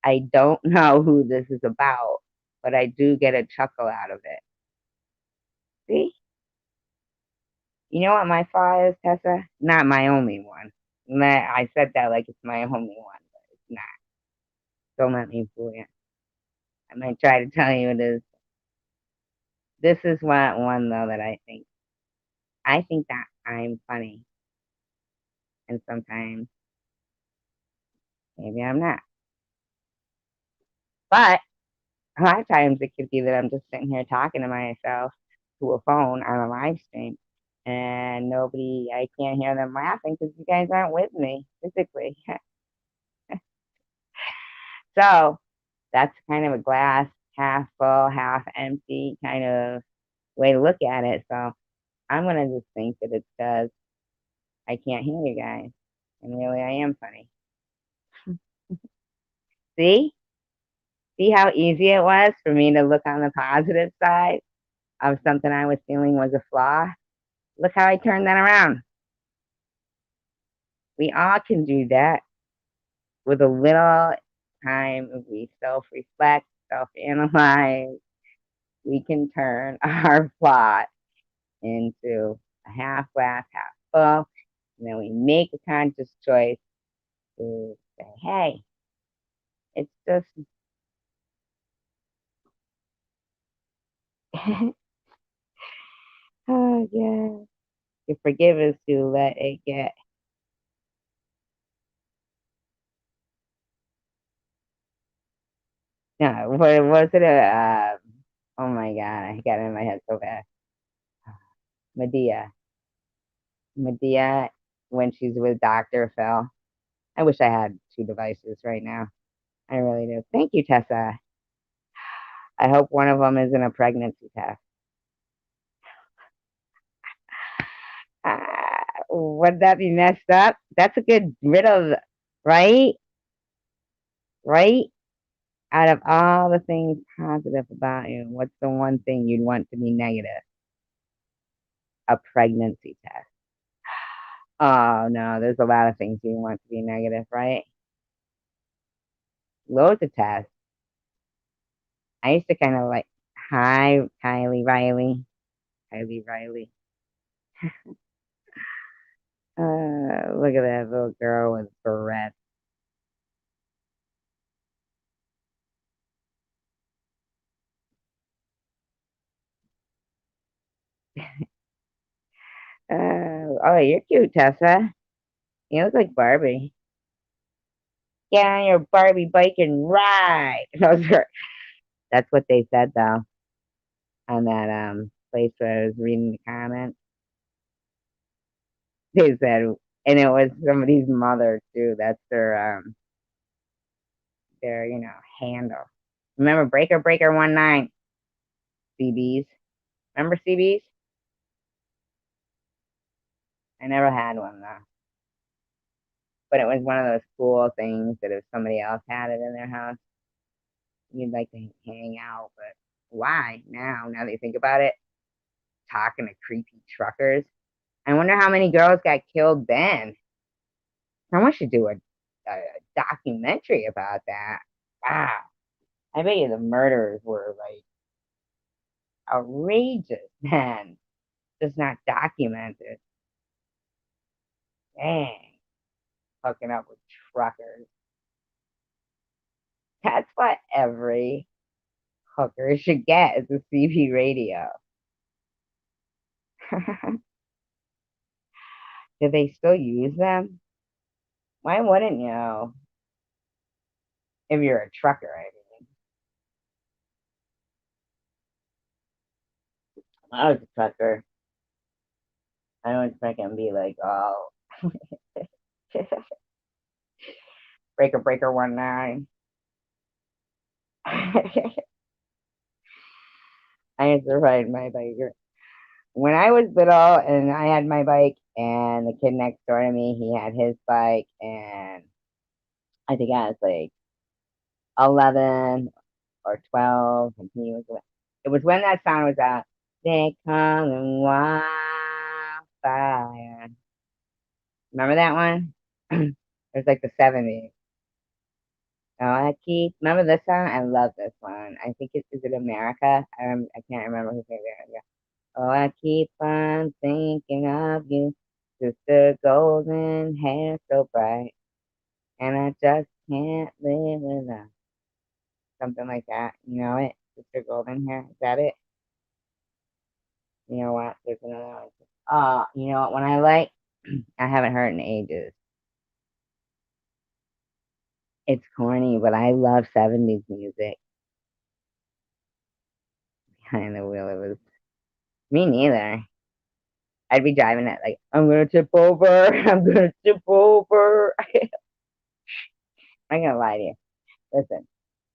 I don't know who this is about, but I do get a chuckle out of it. See? You know what my flaw is, Tessa? Not my only one. I said that like it's my only one, but it's not. Don't let me fool you. I might try to tell you it is. This is one though that I think. I think that I'm funny, and sometimes maybe I'm not. But a lot of times it could be that I'm just sitting here talking to myself to a phone on a live stream, and I can't hear them laughing because you guys aren't with me physically. So that's kind of a glass half full, half empty kind of way to look at it. So I'm gonna just think that it's because I can't hear you guys, and really I am funny. See, see how easy it was for me to look on the positive side of something I was feeling was a flaw. Look how I turned that around. We all can do that with a little time if we self-reflect, self-analyze. We can turn our flaw into a half glass, half full, and then we make a conscious choice to say, hey, it's just, oh, yeah, you forgive us to let it get. No, what was it? Oh my God, I got it in my head so bad. Medea. Medea, when she's with Dr. Phil. I wish I had two devices right now. I really do. Thank you, Tessa. I hope one of them isn't a pregnancy test. Would that be messed up? That's a good riddle, right? Right? Out of all the things positive about you, what's the one thing you'd want to be negative? A pregnancy test. Oh no, there's a lot of things you want to be negative, right? Loads of tests. I used to kind of like, hi, Kylie Riley. Kylie Riley. Look at that little girl with barrettes. "Oh, you're cute, Tessa. You look like Barbie. Get on your Barbie bike and ride." That's what they said though on that place where I was reading the comments. They said, and it was somebody's mother too. That's their handle. Remember Breaker Breaker 19 CBs? Remember CBs? I never had one though, but it was one of those cool things that if somebody else had it in their house, you'd like to hang out. But why now? Now that you think about it, talking to creepy truckers. I wonder how many girls got killed then. Someone should do a documentary about that. Wow. I bet you the murders were like outrageous then, just not documented. Dang, hooking up with truckers. That's what every hooker should get is a CB radio. Do they still use them? Why wouldn't you? If you're a trucker, I mean. When I was a trucker, I don't expect him to be like, oh, breaker, breaker, 19. I used to ride my bike. When I was little and I had my bike, and the kid next door to me, he had his bike, and I think I was like 11 or 12, and he was. It was when that song was out. They calling wildfire. Remember that one? It was like the 70s. Oh, I keep remember this song. I love this one. I think is it America? I can't remember who sang it. Yeah. Oh, I keep on thinking of you, sister, golden hair so bright, and I just can't live without something like that. You know it, sister, golden hair. Is that it? You know what? There's another one. You know what? When I like, I haven't heard in ages. It's corny, but I love 70s music. Behind the wheel, it was me neither. I'd be driving it like, I'm gonna tip over, I'm gonna tip over. I'm gonna lie to you. Listen,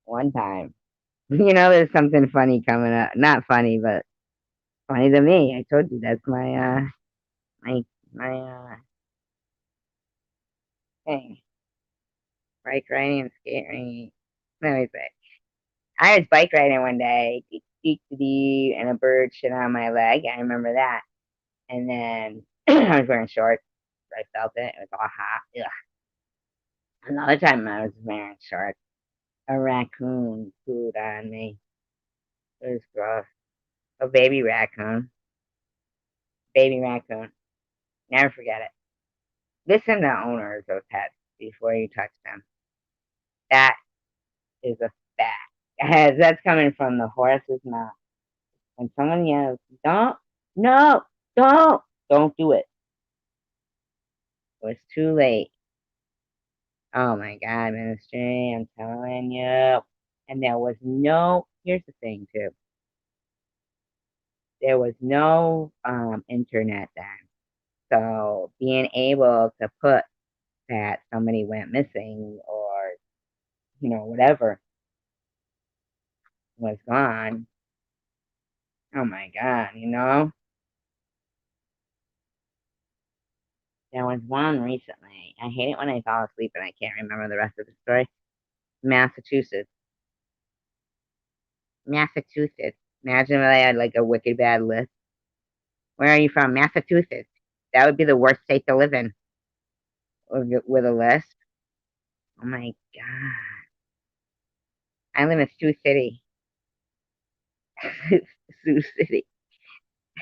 one time, there's something funny coming up. Not funny, but funny to me. I told you that's my my thing. Bike riding and skate riding. Let me say. I was bike riding one day, deep, deep, deep, and a bird shit on my leg. I remember that. And then I was wearing shorts. I felt it. It was all hot. Ugh. Another time I was wearing shorts. A raccoon pooed on me. It was gross. A baby raccoon. Baby raccoon. Never forget it. Listen to owners of pets before you touch them. That is a fact. That's coming from the horse's mouth. When someone yells, don't, no, don't do it. It was too late. Oh my God, ministry, I'm telling you. And here's the thing too. There was no internet then. So being able to put that somebody went missing or, whatever was gone. Oh my God. There was one recently. I hate it when I fall asleep and I can't remember the rest of the story. Massachusetts. Massachusetts. Imagine if I had like a wicked bad list. Where are you from? Massachusetts. That would be the worst state to live in with a list. Oh my God. I live in Sioux City. Sioux City.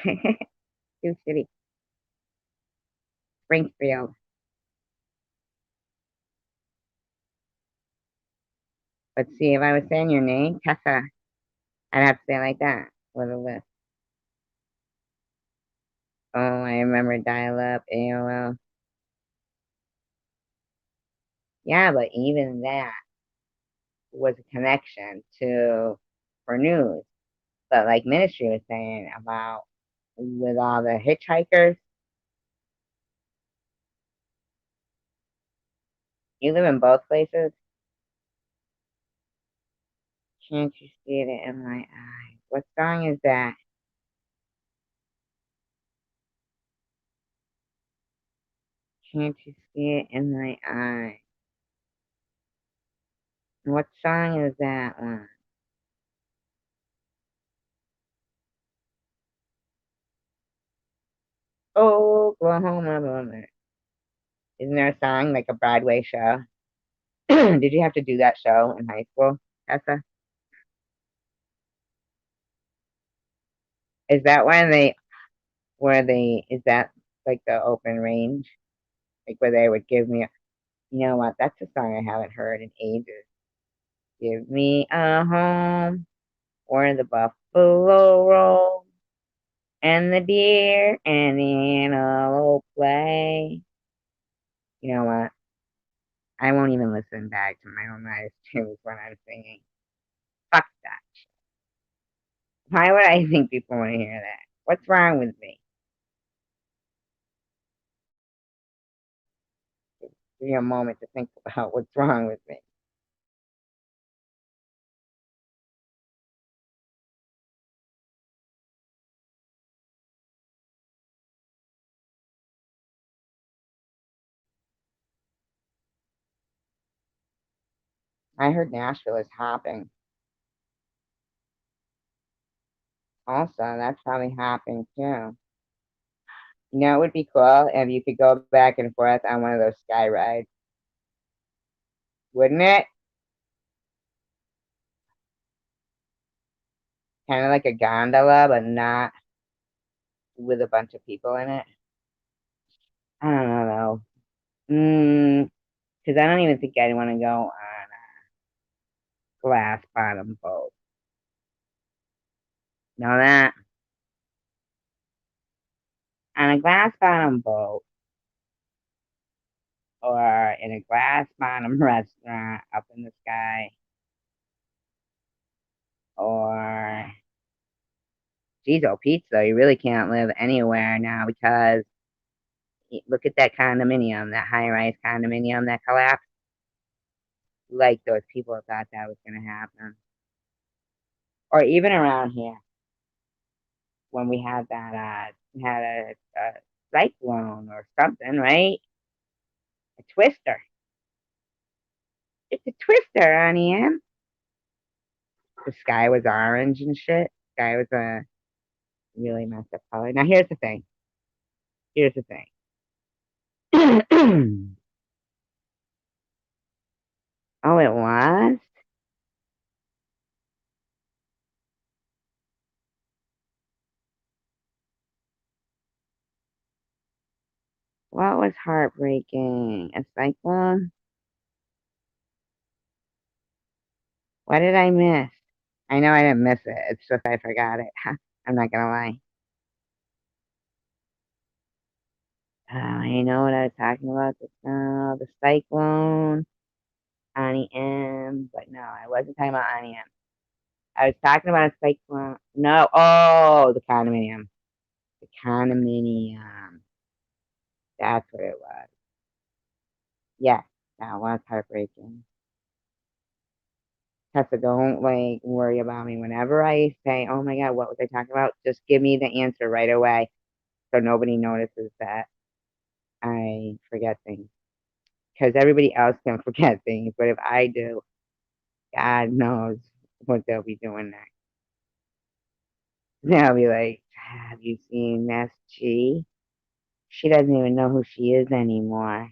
Sioux City. Springfield. But see, if I was saying your name, Tessa, I'd have to say it like that with a list. Oh, I remember dial-up, AOL. Yeah, but even that was a connection to for news. But like Ministry was saying about with all the hitchhikers, you live in both places. Can't you see it in my eyes? What song is that? Can't you see it in my eyes? What song is that one? Oklahoma Woman. Isn't there a song like a Broadway show? Did you have to do that show in high school, Tessa? Is that when they where they is that like the open range? Like where they would give me a, you know what, that's a song I haven't heard in ages. Give me a home where the buffalo roll and the deer and the antelope play. You know what? I won't even listen back to my own live tunes when I'm singing. Fuck that. Why would I think people want to hear that? What's wrong with me? Give me a moment to think about what's wrong with me. I heard Nashville is hopping. Also, that's probably hopping too. You know, it would be cool if you could go back and forth on one of those sky rides, wouldn't it? Kind of like a gondola, but not with a bunch of people in it. I don't know though. Because I don't even think I'd want to go on a glass bottom boat. Know that? On a glass bottom boat or in a glass bottom restaurant up in the sky or geez, oh Pete, though, you really can't live anywhere now because look at that condominium, that high rise condominium that collapsed. Like those people thought that was going to happen. Or even around here when we had that, had a cyclone or something, right? A twister. It's a twister, honey. The sky was orange and shit. Sky was a really messed up color. Now here's the thing. Here's the thing. Oh, it was? What was heartbreaking? A cyclone? What did I miss? I know I didn't miss it. It's just I forgot it. I'm not gonna lie. I know what I was talking about. The cyclone, Annie M. But no, I wasn't talking about Annie M. I was talking about a cyclone. No, oh, the condominium. The condominium. That's what it was. Yes, that was heartbreaking. Tessa, don't like worry about me. Whenever I say, "Oh my God, what was I talking about?" Just give me the answer right away, so nobody notices that I forget things. Because everybody else can forget things, but if I do, God knows what they'll be doing next. They'll be like, "Have you seen Miss G? She doesn't even know who she is anymore."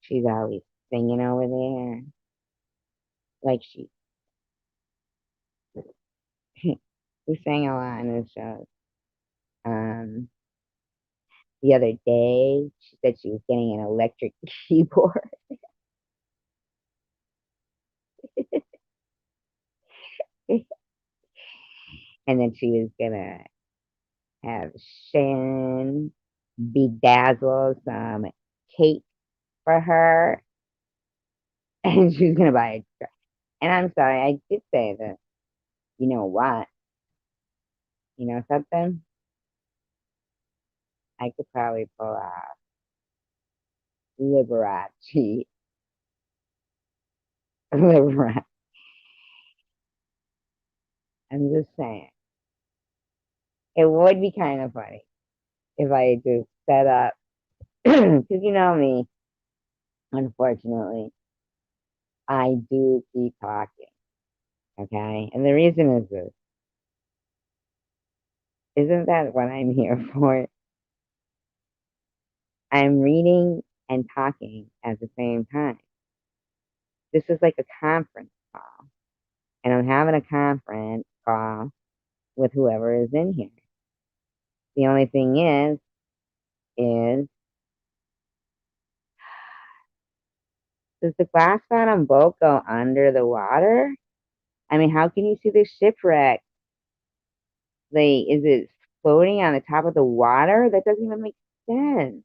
She's always singing over there, like she we sang a lot in the shows. Um, the other day, she said she was getting an electric keyboard. And then she was gonna have Shannon bedazzle some cake for her, and she was gonna buy a dress. And I'm sorry, I did say that. You know what? You know something? I could probably pull off Liberace. Liberace. I'm just saying. It would be kind of funny if I just set up, because you know me, unfortunately, I do keep talking. Okay. And the reason is this, isn't that what I'm here for? I'm reading and talking at the same time. This is like a conference call, and I'm having a conference call with whoever is in here. The only thing is, does the glass bottom boat go under the water? I mean, how can you see the shipwreck? Like, is it floating on the top of the water? That doesn't even make sense.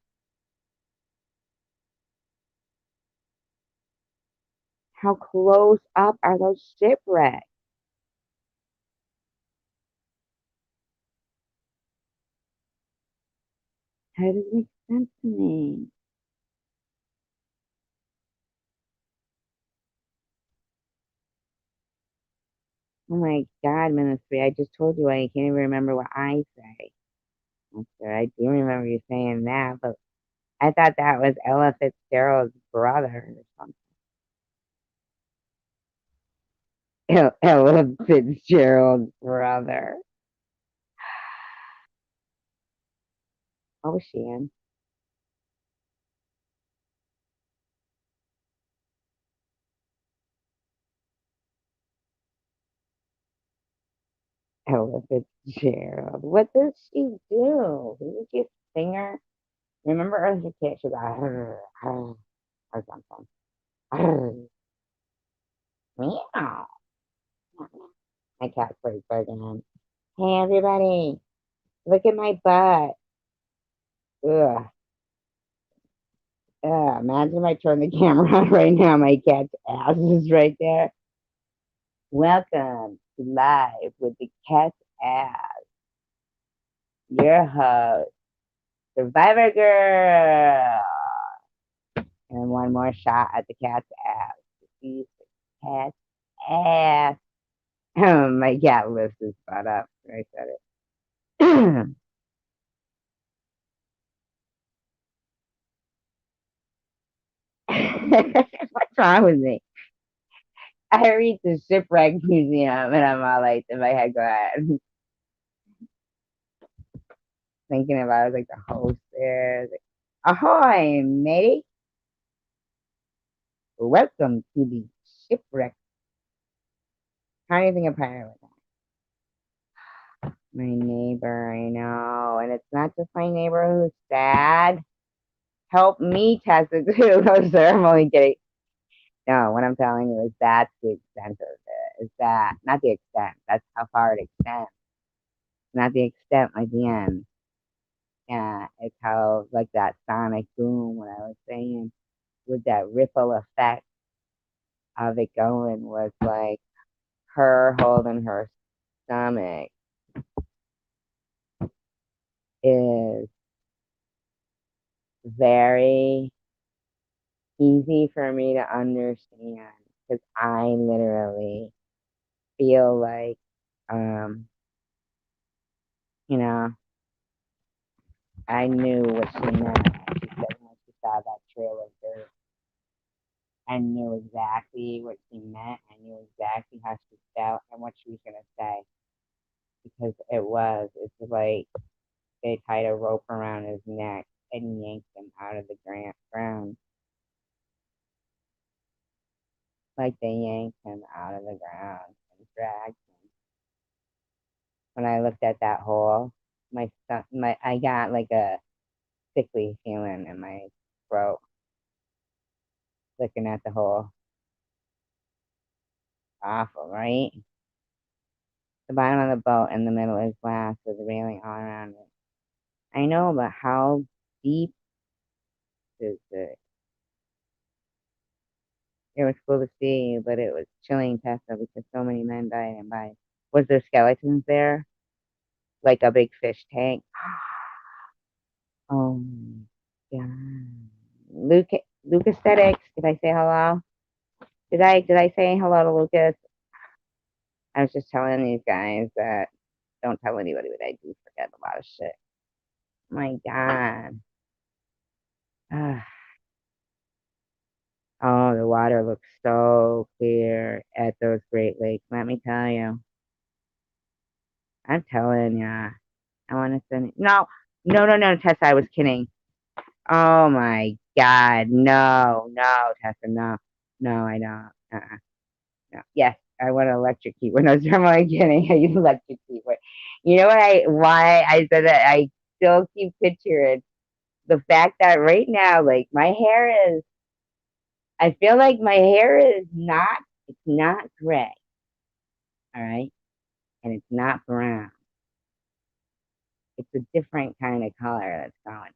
How close up are those shipwrecks? How does it make sense to me? Oh my God, Ministry, I just told you I can't even remember what I say. Okay, I do remember you saying that, but I thought that was Ella Fitzgerald's brother or something. Ella Fitzgerald's brother. Oh, Shan. Ella Fitzgerald. What does she do? Isn't she a singer? Remember as a kid, she was like, or something. Meow. My cat's pretty again. Hey, everybody, look at my butt. Ugh. Imagine if I turn the camera on right now. My cat's ass is right there. Welcome to Live with the Cat's Ass. Your host, Survivor Girl. And one more shot at the cat's ass. See the cat's ass. My cat lifts his butt up. I said it. What's wrong with me? I read the Shipwreck Museum and I'm all like, in my head, go ahead. Thinking about it, like the host there. Like, ahoy, matey. Welcome to the shipwreck. How do you think a pirate would My neighbor, I know. And it's not just my neighbor who's sad. Help me test it too. No, sir, I'm only kidding. No, what I'm telling you is that's the extent of it. Is that not the extent? That's how far it extends. Not the extent like the end. Yeah, it's how like that sonic boom. What I was saying with that ripple effect of it going was like her holding her stomach is very easy for me to understand because I literally feel like, um, you know, I knew what she meant. She said when she saw that trail of dirt, I knew exactly what she meant. I knew exactly how she felt and what she was gonna say because it's like they tied a rope around his neck and yanked him out of the ground, like they yanked him out of the ground and dragged him. When I looked at that hole, I got like a sickly feeling in my throat looking at the hole. Awful, right? The bottom of the boat in the middle is glass with a railing all around it. I know, but how deep is it? It was cool to see, but it was chilling, Tessa, because so many men died and by. Was there skeletons there? Like a big fish tank? Oh my God. Lucas Aesthetics, did I say hello? Did I say hello to Lucas? I was just telling these guys that don't tell anybody what I do forget a lot of shit. My God. Ah. Oh, the water looks so clear at those Great Lakes. Let me tell you. I'm telling ya. I want to send. No, no, no, no, Tessa. I was kidding. Oh my God. No, no, Tessa. No, no, I don't. No. Yes, I want an electric keyboard. No, I'm only kidding. I use electric keyboard. You know what why I said that? I still keep picturing the fact that right now, like my hair is, I feel like my hair is not, it's not gray, all right, and it's not brown. It's a different kind of color that's going.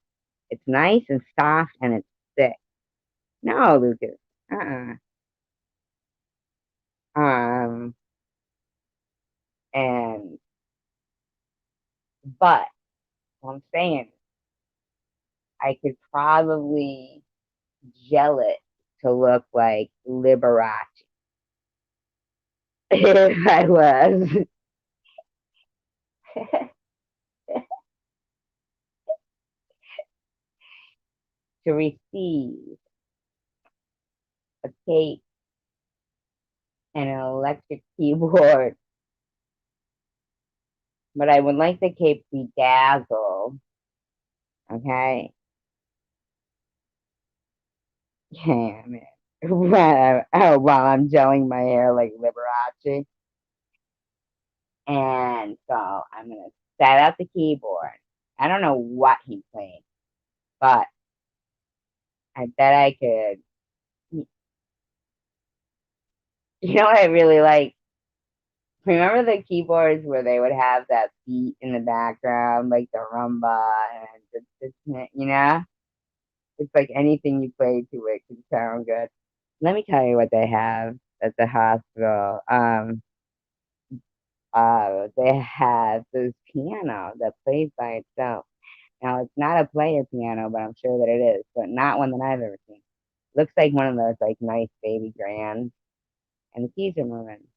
It's nice and soft and it's thick. No, Lucas. Uh-uh. Um, and but what I'm saying, I could probably gel it to look like Liberace if I was to receive a cake and an electric keyboard. But I would like the cape bedazzled, okay? Yeah, man. While I'm gelling my hair like Liberace. And so I'm gonna set up the keyboard. I don't know what he played, but I bet I could. You know what I really like? Remember the keyboards where they would have that beat in the background, like the rumba and you know? It's like anything you play to it can sound good. Let me tell you what they have at the hospital. They have this piano that plays by itself. Now it's not a player piano, but I'm sure that it is, but not one that I've ever seen. Looks like one of those like nice baby grands, and the keys are moving.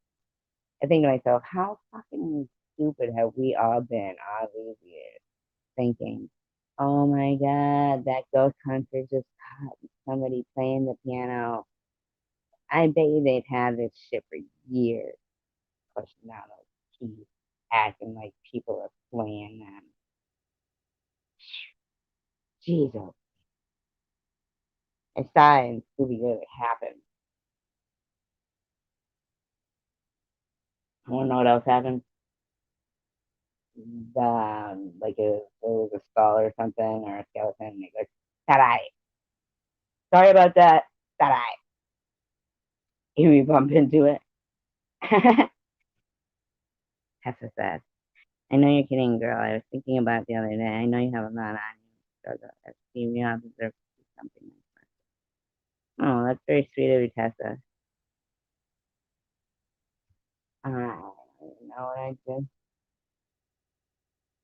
I think to myself, how fucking stupid have we all been all these years? Thinking, oh my God, that ghost hunter just caught somebody playing the piano. I bet you they've had this shit for years, pushing down those keys, acting like people are playing them. Jesus. I saw it in Scooby Doo. It happened. I want to know what else happened. Like there was a skull or something or a skeleton, and he goes, "Ta-da! Sorry about that. Ta-da!" Here we bump into it. Tessa said, "I know you're kidding, girl. I was thinking about it the other day. I know you have a lot on you. So you have deserve to do something like that." Oh, that's very sweet of you, Tessa. You know what I do?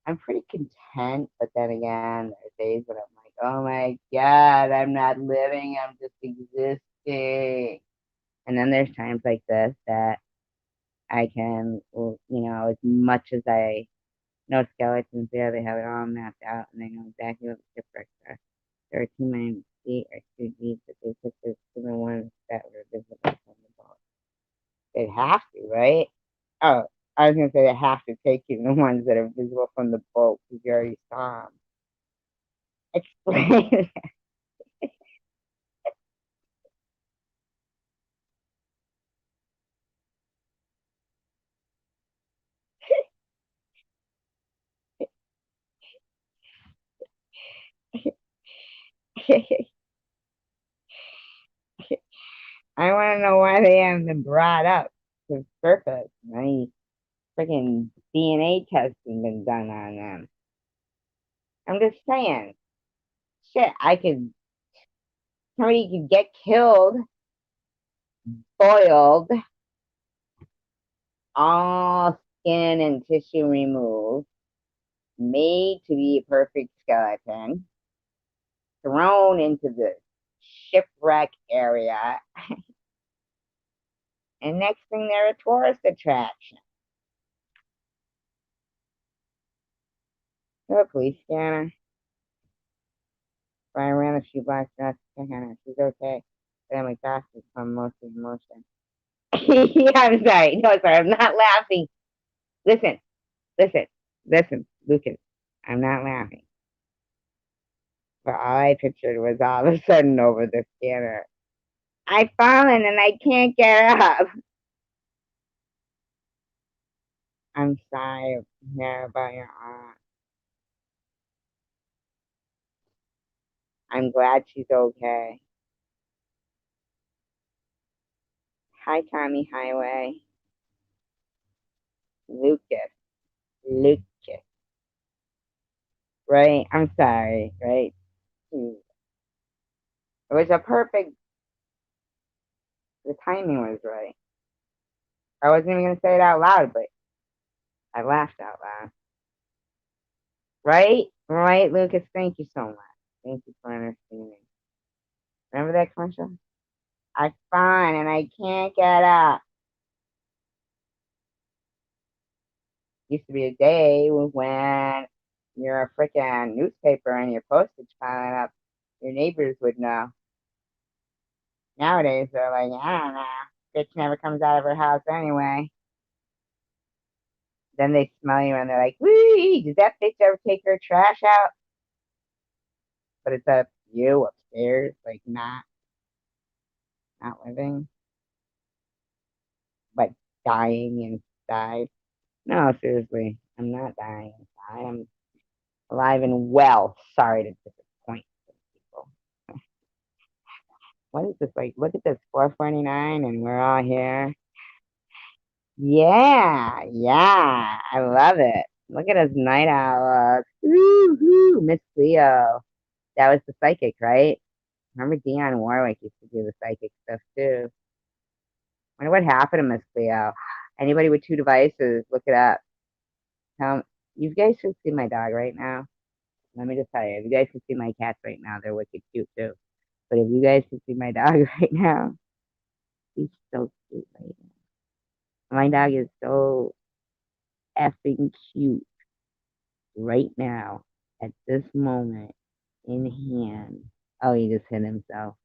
I'm pretty content, but then again, there are days when I'm like, oh my God, I'm not living, I'm just existing. And then there's times like this that I can, well, as much as I know skeletons there, they have it all mapped out and they know exactly what the shipwrecks are. There are too many feet or too deep that they took this to the ones that were visible from the boat. They'd have to, right? Oh, I was gonna say they have to take you the ones that are visible from the boat because you already saw them. Explain. I want to know why they haven't been brought up to the surface. Nice. freaking DNA testing been done on them. I'm just saying, shit, somebody could get killed, boiled, all skin and tissue removed, made to be a perfect skeleton, thrown into the shipwreck area, and next thing they're a tourist attraction. A police scanner. So I ran a few blocks to check on her. She's okay. But I'm exhausted from most of the motion. Yeah, I'm sorry. No, sorry. I'm not laughing. Listen, listen, listen, Lucas. I'm not laughing. But all I pictured was all of a sudden over the scanner. I've fallen and I can't get up. I'm sorry to hear about your aunt. I'm glad she's okay. Hi, Tommy Highway. Lucas. Lucas. Right? I'm sorry, right? It was a perfect, the timing was right. I wasn't even going to say it out loud, but I laughed out loud. Right? Right, Lucas? Thank you so much. Thank you for understanding. Remember that commercial? I'm fine and I can't get up. Used to be a day when you're a freaking newspaper and your postage piling up, your neighbors would know. Nowadays, they're like, I don't know. Bitch never comes out of her house anyway. Then they smell you and they're like, wee, did that bitch ever take her trash out? But it's up to you upstairs, like not living, but dying inside. No, seriously, I'm not dying inside. I'm alive and well. Sorry to disappoint people. What is this like? Look at this, 4:49, and we're all here. Yeah, yeah, I love it. Look at us night owls. Woo-hoo, Miss Cleo. That was the psychic, right? Remember Dionne Warwick used to do the psychic stuff too. Wonder what happened to Miss Cleo. Anybody with two devices, look it up. You guys should see my dog right now. Let me just tell you, if you guys can see my cats right now, they're wicked cute too. But if you guys can see my dog right now, he's so cute right now. My dog is so effing cute right now at this moment in hand. Oh, he just hit himself.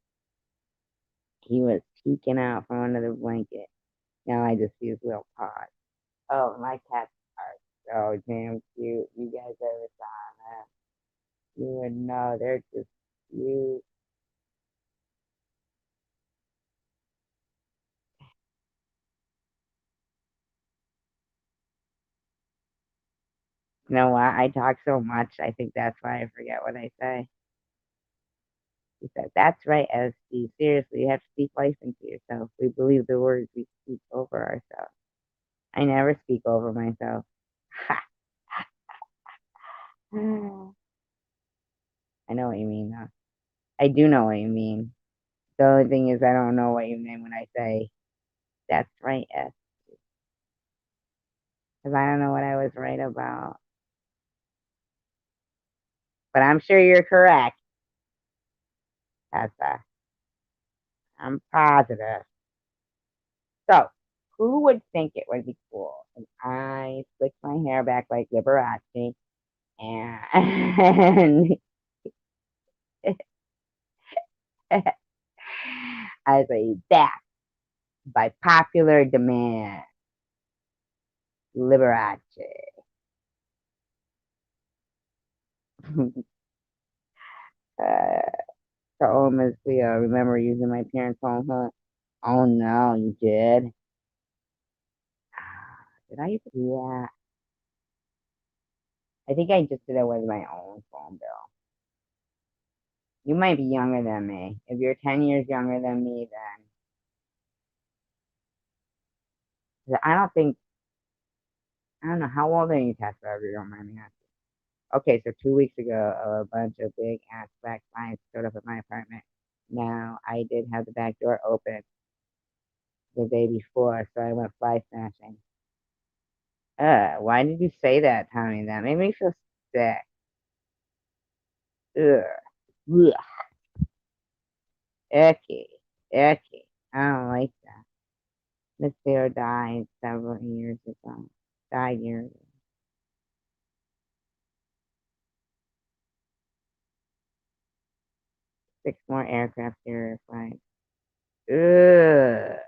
He was peeking out from under the blanket. Now I just see his little paws. Oh, my cats are so damn cute. You guys ever saw them? You would know they're just cute. You know what? I talk so much. I think that's why I forget what I say. He said, "That's right, SC. Seriously, you have to speak life into yourself. We believe the words we speak over ourselves." I never speak over myself. I know what you mean, though. I do know what you mean. The only thing is, I don't know what you mean when I say, "That's right, S," because I don't know what I was right about. But I'm sure you're correct, Tessa. I'm positive. So, who would think it would be cool if I slicked my hair back like Liberace and as a that by popular demand, Liberace. uh, so, oh, Miss Leo, remember using my parents' home, huh? Oh no, you did? Did I used to do that? I think I just did it with my own phone bill. You might be younger than me. If you're 10 years younger than me, then I don't think I don't know. How old are you, Tessa, if you don't mind me asking? Okay, so 2 weeks ago, a bunch of big ass black clients showed up at my apartment. Now, I did have the back door open the day before, so I went fly smashing. Why did you say that, Tommy? That made me feel sick. Ugh. Ugh. Icky. Icky. I don't like that. Miss Bear died several years ago. Died years ago. 6 more aircraft carrier flights. Ugh.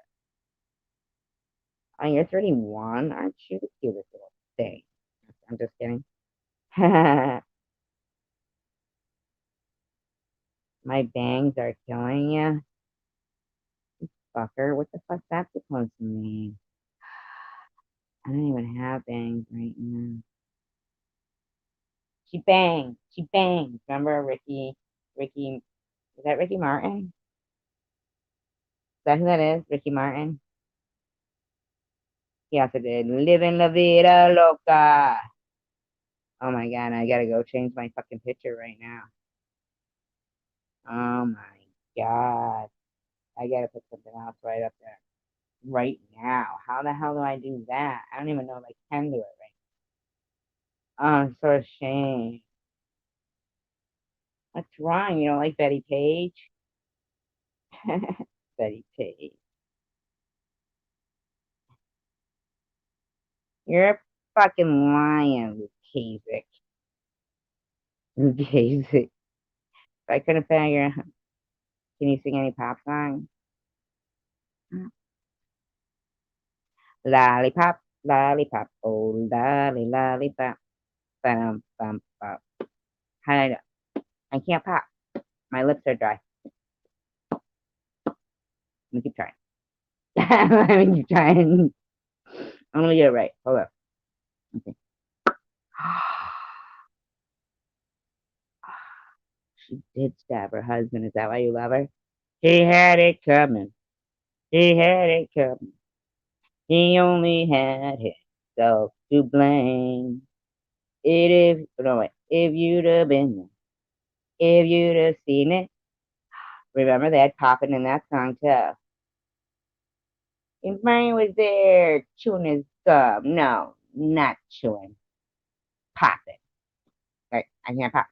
Oh, you're 31, aren't you? The cutest little thing. I'm just kidding. My bangs are killing you. Fucker, what the fuck's that supposed to mean? I don't even have bangs right now. She bangs. She bangs. Remember Ricky, is that Ricky Martin? Is that who that is? Ricky Martin? He also did Living La Vida Loca. Oh my god, I gotta go change my fucking picture right now. Oh my god. I gotta put something else right up there. Right now. How the hell do I do that? I don't even know if I can do it right. Oh, I'm so ashamed. What's wrong? You don't like Betty Page? Betty Page. You're a fucking lion, Luke Kasich. Luke Kasich. I couldn't figure out. Can you sing any pop songs? Lollipop, lollipop, oh lolly, lollipop. Bum, bum, bum. How do I know? I can't pop. My lips are dry. Let me keep trying. Let me keep trying. I'm gonna get it right. Hold up. Okay. She did stab her husband. Is that why you love her? He had it coming. He had it coming. He only had himself to blame. No wait, if you'd have been there, if you'd have seen it. Remember they had popping in that song too. If Murray was there chewing his gum. No, not chewing. Popping. Right, I can't pop.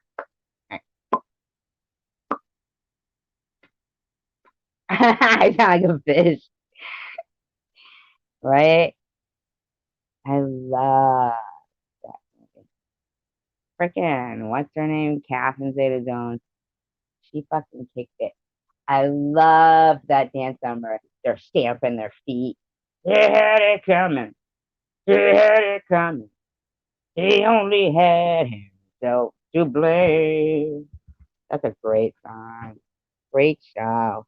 Right. I sound like a fish, right? I love that movie. Freaking, what's her name? Catherine Zeta-Jones. She fucking kicked it. I love that dance number. They're stamping their feet. He had it coming. He had it coming. He only had himself to blame. That's a great song. Great show.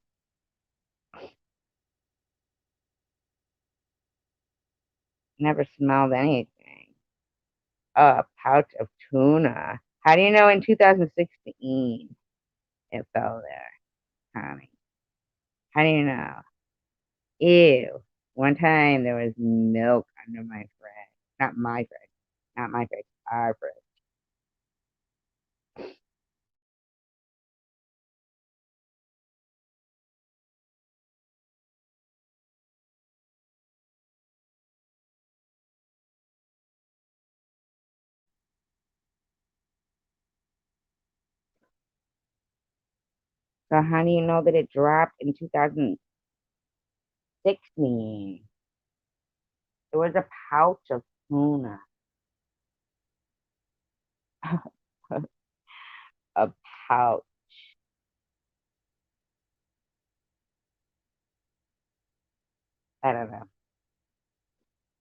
Never smelled anything. A pouch of tuna. How do you know in 2016 it fell there, Tommy? How do you know? Ew. One time there was milk under my fridge. Not my fridge. Not my fridge. Our fridge. So how do you know that it dropped in 2016? It was a pouch of tuna. A pouch. I don't know.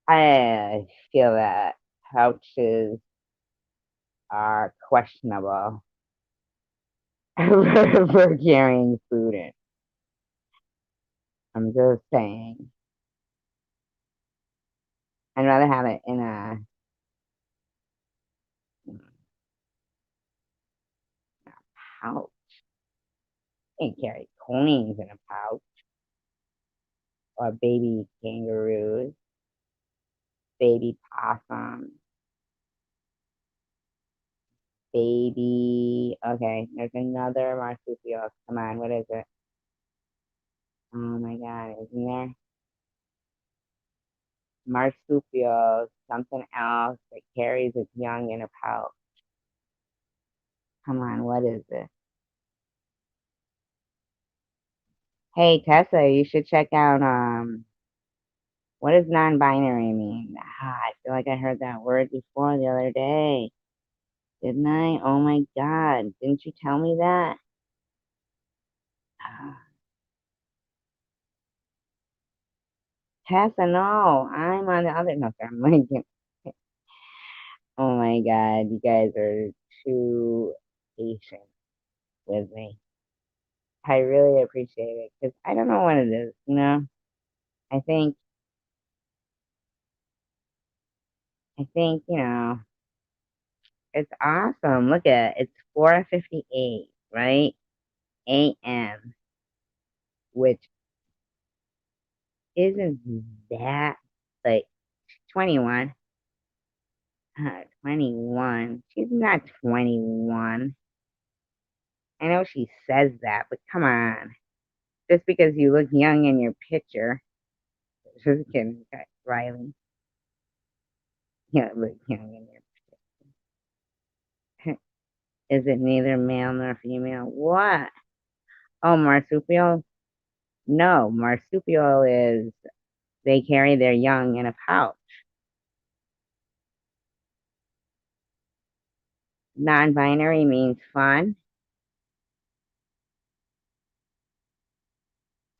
I feel that pouches are questionable for carrying food in. I'm just saying. I'd rather have it in a pouch. Can't carry coins in a pouch or baby kangaroos. baby possum, baby. Okay, there's another marsupial. Come on, what is it? Oh my God, isn't there? Marsupial, something else that carries its young in a pouch. Come on, what is it? Hey Tessa, you should check out what does non-binary mean? I feel like I heard that word before the other day. Didn't I? Oh my God. Didn't you tell me that? Tessa, no. I'm on the other. No, sorry, I'm like, oh my God. You guys are too patient with me. I really appreciate it because I don't know what it is, you know? I think, it's awesome. Look at it. It's 4:58, right? AM, which isn't that like 21. 21. She's not 21. I know she says that, but come on. Just because you look young in your picture. Just kidding, Riley. You don't look young in your picture. Is it neither male nor female? What? Oh, marsupial? No, marsupial is they carry their young in a pouch. Non-binary means fun.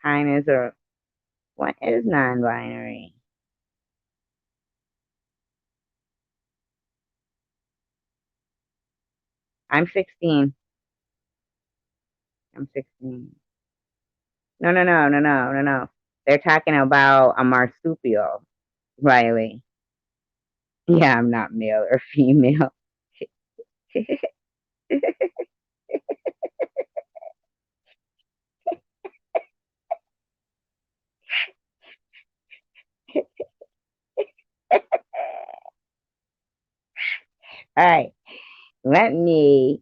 Time is a what is non-binary? I'm 16. I'm 16. No, no, no, no, no, no, no. They're talking about a marsupial, Riley. Yeah, I'm not male or female. All right, let me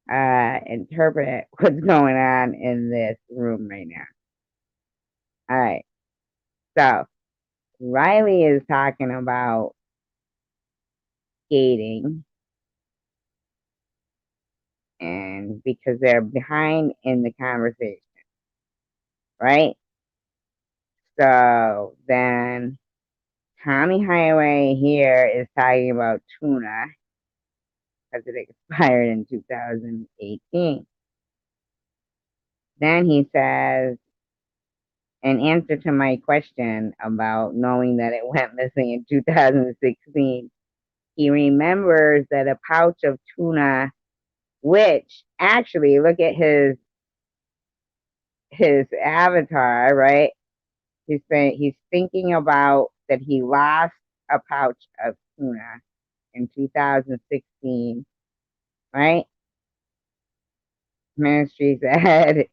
interpret what's going on in this room right now. All right, so Riley is talking about skating, and because they're behind in the conversation, right? So then Tommy Highway here is talking about tuna because it expired in 2018. Then he says, in answer to my question about knowing that it went missing in 2016, he remembers that a pouch of tuna, which actually, look at his avatar, right? He's saying he's thinking about that he lost a pouch of tuna in 2016, right? Ministry said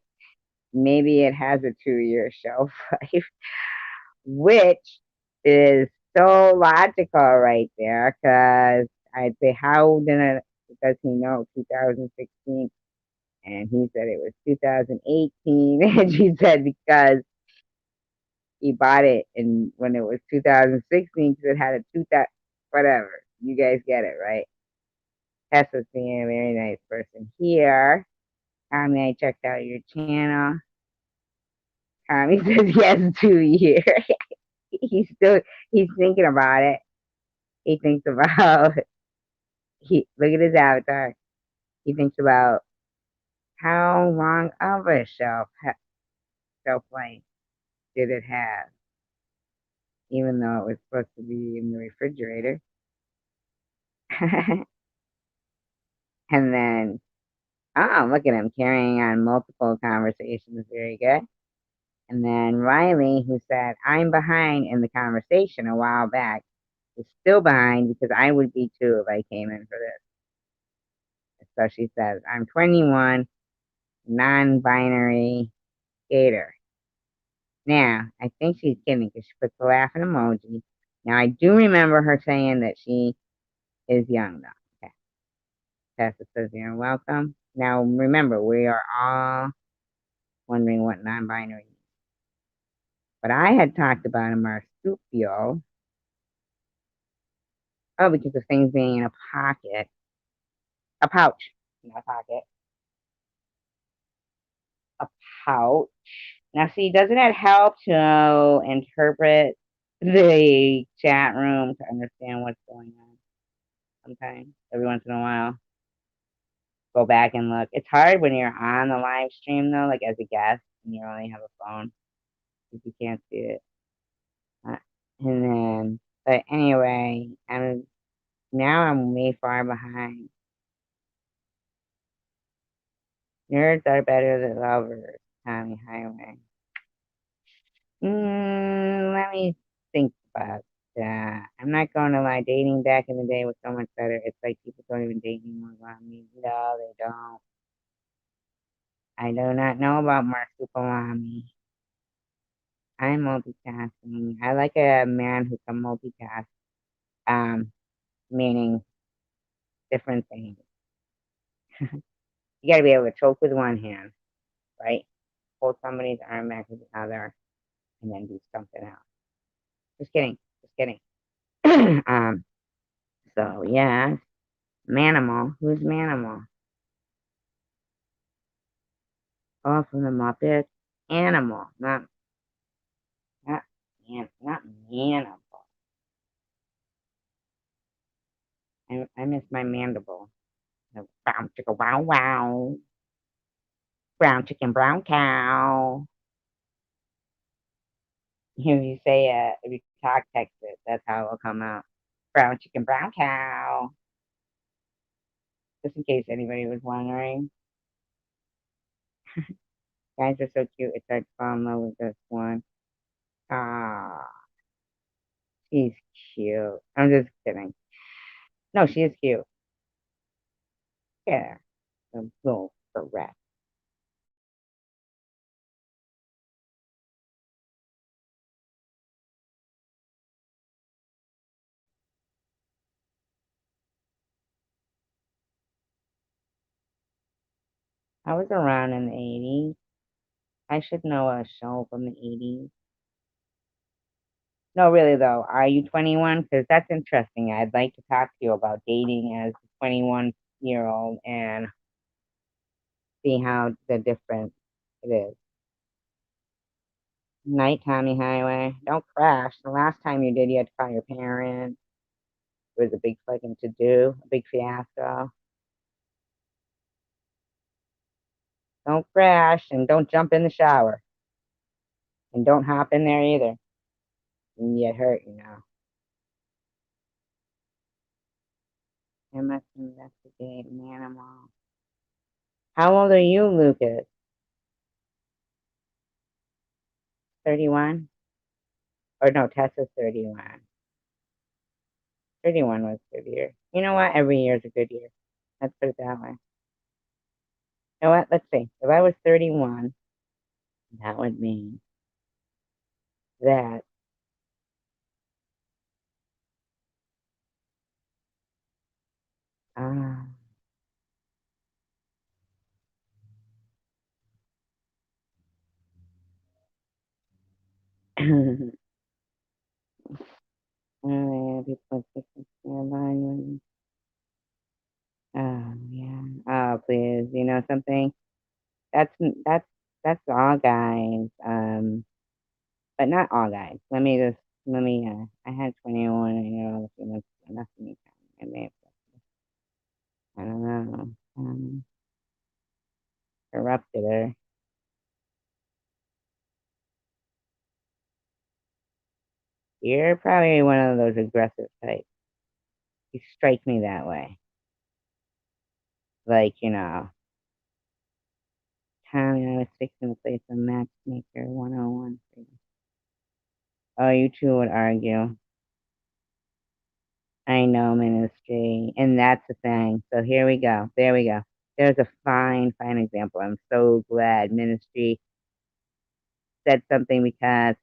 maybe it has a 2-year shelf life, which is so logical right there. Because I'd say, how does he know 2016? And he said it was 2018. And she said because he bought it and when it was 2016 because it had a 2000, whatever. You guys get it, right? Tessa's being a very nice person here. Tommy, I checked out your channel. Tommy says yes, 2 years. He's thinking about it. He thinks about he look at his avatar. He thinks about how long of a shelf life did it have, even though it was supposed to be in the refrigerator. And then, oh, look at him carrying on multiple conversations. Very good. And then Riley, who said, I'm behind in the conversation a while back, is still behind because I would be too if I came in for this. So she says, I'm 21, non binary skater. Now, I think she's kidding because she puts a laughing emoji. Now I do remember her saying that she is young though. Okay. Tessa says you're welcome. Now remember, we are all wondering what non-binary means. But I had talked about a marsupial. Oh, because of things being in a pocket, a pouch, not a pocket, a pouch. Now, see, doesn't it help to interpret the chat room to understand what's going on? Sometimes, every once in a while, go back and look. It's hard when you're on the live stream though, like as a guest, and you only have a phone if you can't see it. Uh, and then, but anyway, I'm way far behind. Nerds are better than lovers, Tommy Highway. Let me think about that. I'm not going to lie. Dating back in the day was so much better. It's like people don't even date anymore about me. No, they don't. I do not know about Marsupilami. I'm multitasking. I like a man who can multitask, um, meaning different things. You got to be able to choke with one hand, right? Hold somebody's arm back with the other, and then do something else. Just kidding. Just kidding. So yeah, Manimal. Who's Manimal? Oh, from the Muppets. Animal, not not Manimal. I miss my mandible. Brown chicken, wow wow. Brown chicken, brown cow. If you say if you talk text it, that's how it will come out. Brown chicken, brown cow. Just in case anybody was wondering. Guys are so cute. It's hard to fall in love with this one. Ah, she's cute. I'm just kidding. No, she is cute. Yeah, a little correct. I was around in the 80s. I should know a show from the 80s. No, really though. Are you 21? Because that's interesting. I'd like to talk to you about dating as a 21-year-old and see how the difference it is. Night, Tommy Highway. Don't crash. The last time you did, you had to call your parents. It was a big fucking to do, a big fiasco. Don't crash and don't jump in the shower. And don't hop in there either. You get hurt, you know. I must investigate an animal. How old are you, Lucas? 31? Or no, Tessa's 31. 31 was a good year. You know what? Every year is a good year. Let's put it that way. You know what? Let's see. If I was 31, that would mean that uh, people oh yeah. Oh please. You know something? That's that's that's all guys. But not all guys. Let me I had 21 and you're all the females enough for me. I may have I don't know. Corrupted her. You're probably one of those aggressive types. You strike me that way. Like, Tommy, I was fixing to play some matchmaker 101. Oh, you two would argue. I know ministry. And that's the thing. So here we go. There we go. There's a fine, fine example. I'm so glad ministry said something because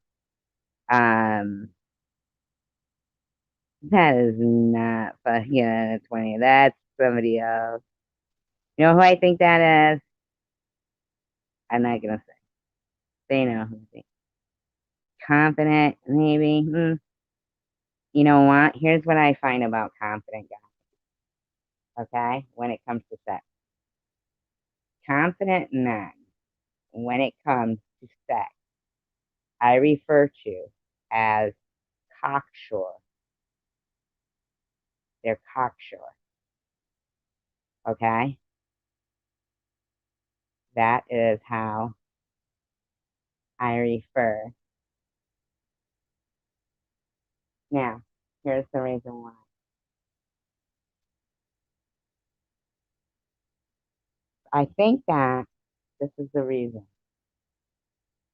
um That is not yeah, that's funny. That's somebody else. You know who I think that is? I'm not gonna say. They know who I think. Confident, maybe. You know what? Here's what I find about confident guys, okay? When it comes to sex. Confident men, when it comes to sex, I refer to as cocksure. They're cocksure, okay? That is how I refer. Now, here's the reason why. I think that this is the reason,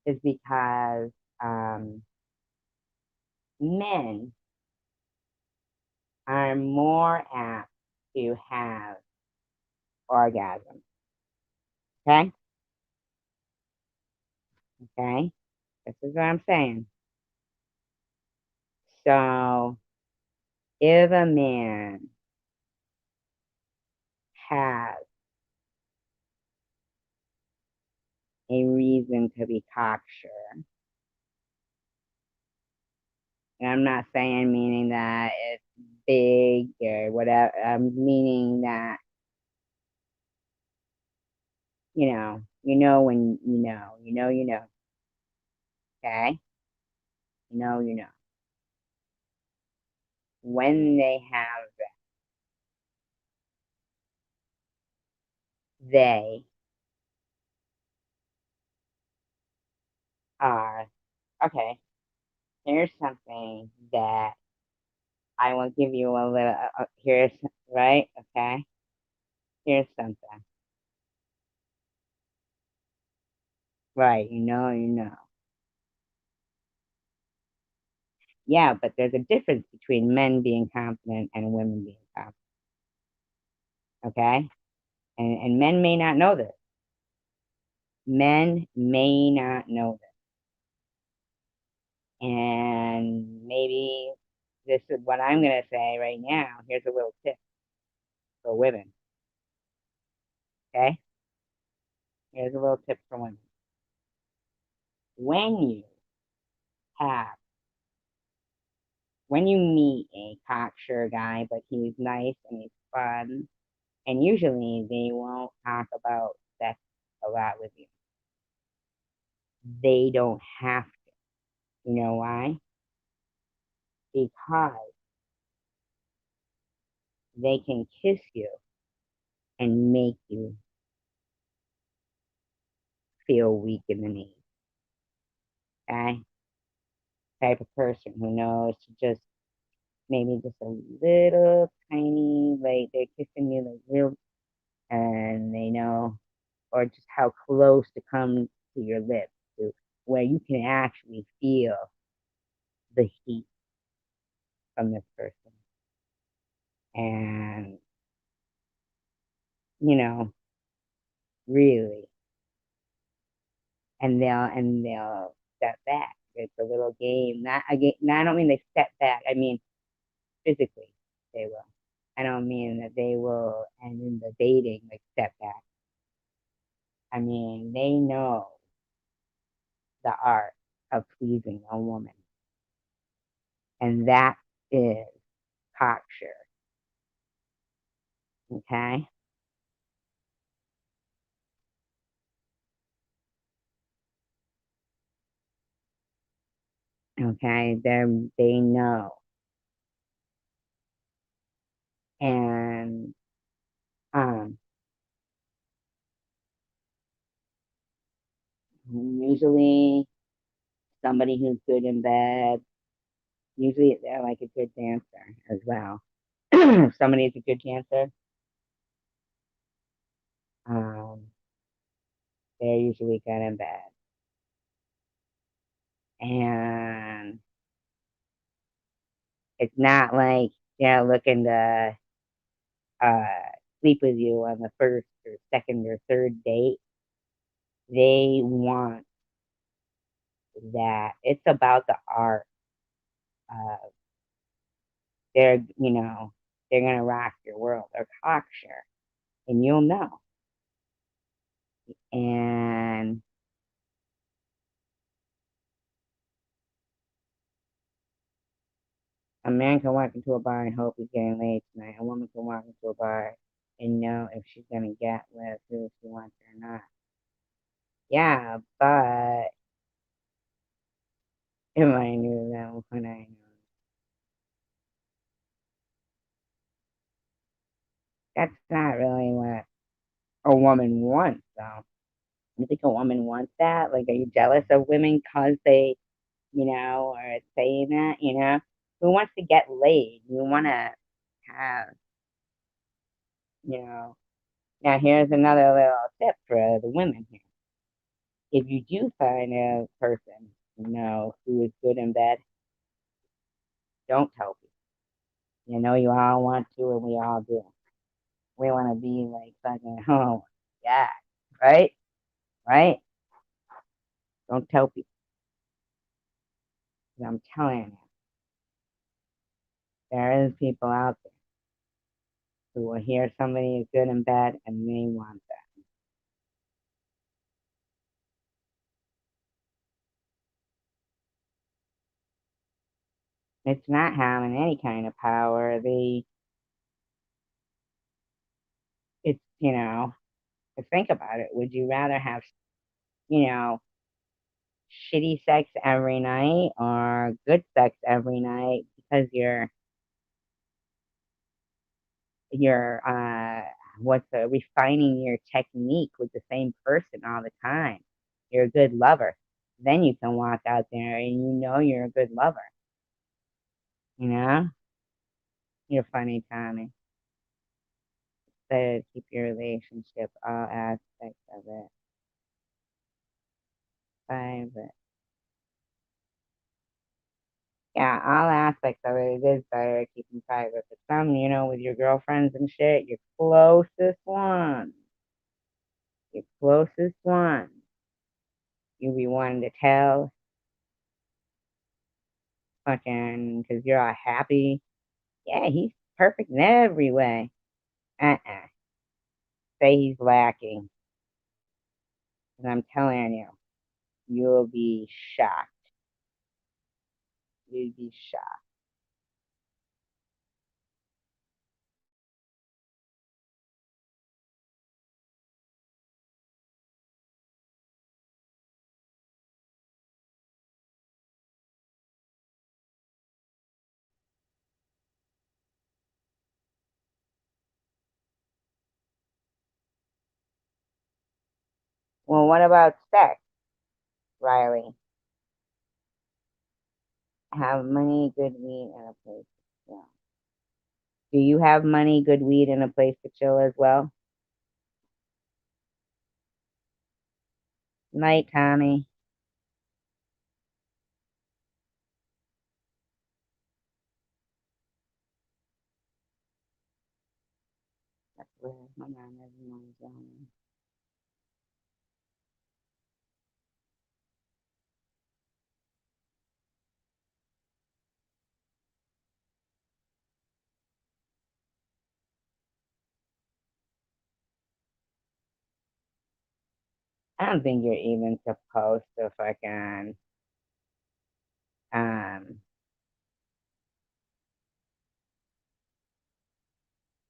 is because um, men are more apt to have orgasm. Okay? Okay? This is what I'm saying. So, if a man has a reason to be cocksure, and I'm not saying meaning that it's big or whatever, I'm meaning that, when okay? You know. When they have they are, okay, here's something that I will give you a little, here's, right? Okay, here's something. Right, you know. Yeah, but there's a difference between men being confident and women being confident, okay? And men may not know this. Men may not know this. And maybe this is what I'm going to say right now. Here's a little tip for women, okay? Here's a little tip for women. When you have, when you meet a cocksure guy, but he's nice and he's fun, and usually they won't talk about sex a lot with you. They don't have to. You know why? Because they can kiss you and make you feel weak in the knees. Okay? Type of person who knows to just maybe just a little tiny, like they're kissing you like real, and they know, or just how close to come to your lips to where you can actually feel the heat from this person. And, you know, really, and they'll step back. It's a little game. Not again. No, I don't mean they step back. I mean physically they will. I don't mean that they will, and in the dating like step back. I mean they know the art of pleasing a woman, and that is cocksure. Okay, okay. They know, and um, usually somebody who's good in bed. Usually they're like a good dancer as well. If somebody's a good dancer, um, they're usually good in bed. And it's not like they're looking to uh, sleep with you on the first or second or third date. They want that. It's about the art of they're gonna rock your world. They're cocksure, and you'll know. And a man can walk into a bar and hope he's getting laid tonight. A woman can walk into a bar and know if she's gonna get with who she wants or not. Yeah, but if I knew that when I knew, that's not really what a woman wants, though. You think a woman wants that? Like, are you jealous of women because they, are saying that? Who wants to get laid? You want to have, you know. Now, here's another little tip for the women here. If you do find a person, who is good in bed, don't tell people. You all want to, and we all do. We want to be like fucking, oh, yeah, right? Right? Don't tell people. 'Cause I'm telling you, there is people out there who will hear somebody is good in bed and they want that. It's not having any kind of power. It's, think about it. Would you rather have, you know, shitty sex every night or good sex every night because you're refining your technique with the same person all the time. You're a good lover. Then you can walk out there and you're a good lover. You know? You're funny, Tommy. To keep your relationship, all aspects of it private. Yeah, all aspects of it. It is better keeping private. But some, with your girlfriends and shit, your closest one, you be wanting to tell, fucking, because you're all happy. Yeah, he's perfect in every way. Uh-uh. Say he's lacking. And I'm telling you, you'll be shocked. You'll be shocked. Well, what about sex, Riley? Have money, good weed, and a place to chill. Do you have money, good weed, and a place to chill as well? Night, Tommy. That's where my mom everyone's going. I don't think you're even supposed to fucking um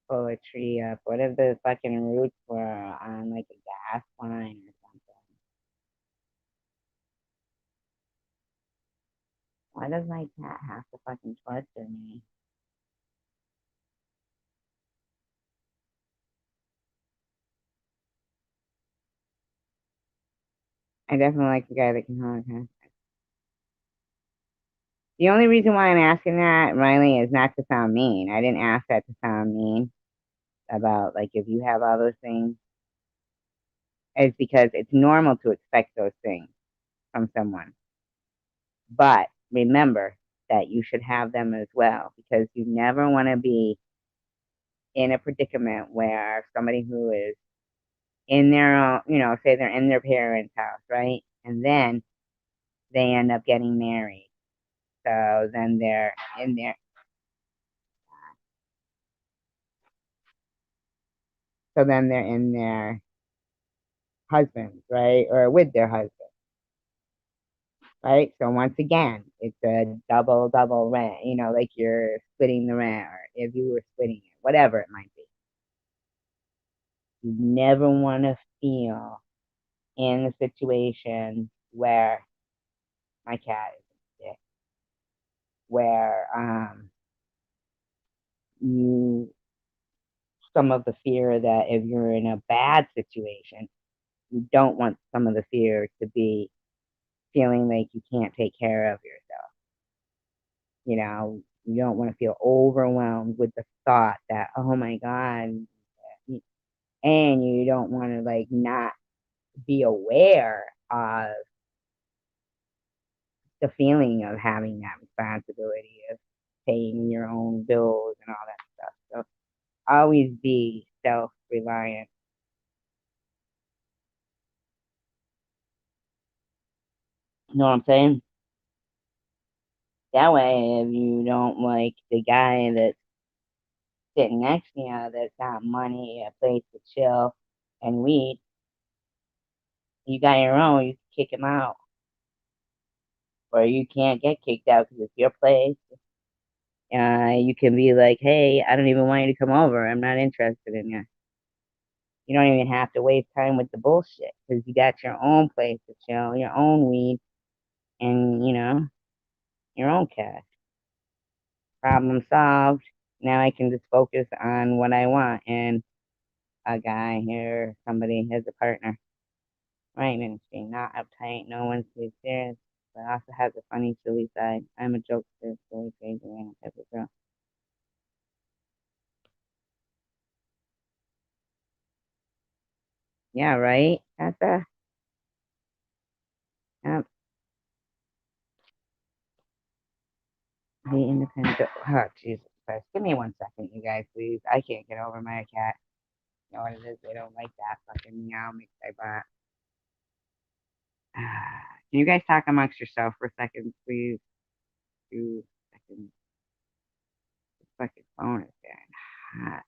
pull a tree up. What if the fucking roots were on like a gas line or something? Why does my cat have to fucking torture me? I definitely like the guy that can hold her. The only reason why I'm asking that, Riley, is not to sound mean. I didn't ask that to sound mean about like if you have all those things. It's because it's normal to expect those things from someone. But remember that you should have them as well because you never want to be in a predicament where somebody who is in their own, say they're in their parents' house, right? And then they end up getting married. So then they're in there. So then they're in their husbands, right? Or with their husband, right? So once again, it's a double rent, like you're splitting the rent or if you were splitting it, whatever it might be. You never want to feel in a situation where my cat is sick, where you some of the fear that if you're in a bad situation, you don't want some of the fear to be feeling like you can't take care of yourself. You don't want to feel overwhelmed with the thought that, oh my God, and you don't want to like not be aware of the feeling of having that responsibility of paying your own bills and all that stuff. So always be self reliant. You know what I'm saying? That way, if you don't like the guy that's sitting next to you that's got money, a place to chill and weed, you got your own, you can kick him out. Or you can't get kicked out because it's your place. You can be like, hey, I don't even want you to come over. I'm not interested in you. You don't even have to waste time with the bullshit because you got your own place to chill, your own weed, and your own cash. Problem solved. Now I can just focus on what I want and a guy here, somebody as a partner. Right, ministry, not uptight, no one's too serious, but also has a funny, silly side. I'm a jokester, silly, crazy, random type of girl. Yeah, right? That's a, yeah, be independent. Oh, Jesus Christ. Give me 1 second, you guys, please. I can't get over my cat. You know what it is? They don't like that fucking meow mix I bought. Can you guys talk amongst yourself for a second, please? 2 seconds. This fucking phone is getting hot.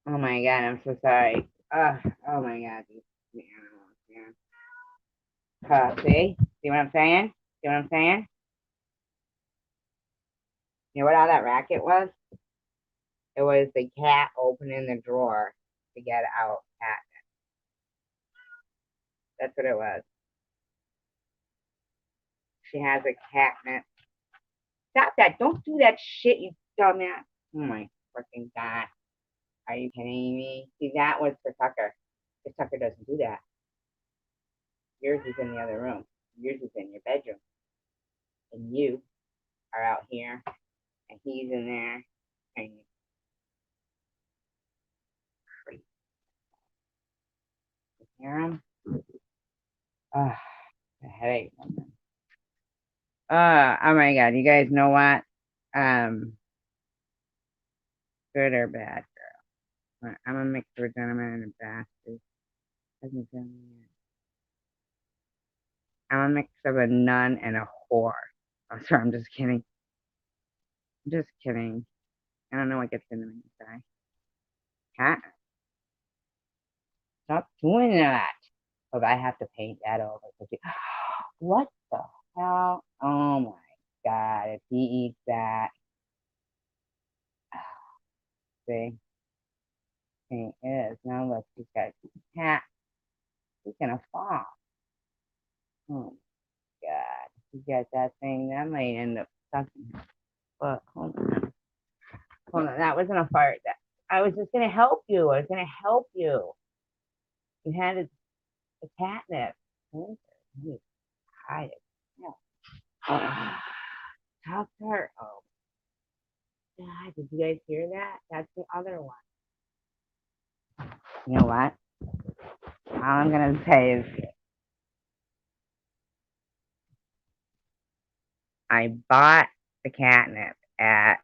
Oh my god, I'm so sorry. Oh my god, these animals, man. See what I'm saying? See what I'm saying? You know what all that racket was? It was the cat opening the drawer to get out cat. That's what it was. She has a catnip. Stop that. Don't do that shit, you dumbass. Oh my freaking god. Are you kidding me? See, that was for Tucker. Because Tucker doesn't do that. Yours is in the other room. Yours is in your bedroom. And you are out here. And he's in there. And you freak. You hear him? Ah, the headache. Oh my god. You guys know what? Um, Good or bad? I'm a mixed gentleman and a bastard. Doesn't tell me yet. I'm a mix of a nun and a whore. Oh, sorry, I'm just kidding. I'm just kidding. I don't know what gets into me. Sorry. Cat, stop doing that. But I have to paint that over. What the hell? Oh my god. If he eats that, see, he is. Now look, he's got cat. He's gonna fall. Oh my god. He got that thing. That might end up sucking. But hold on. Hold on. That wasn't a fart. That I was just gonna help you. I was gonna help you. You had a catnip. He's hide it. Yeah. Tucker. Oh God, did you guys hear that? That's the other one. You know what? All I'm gonna say is I bought the catnip at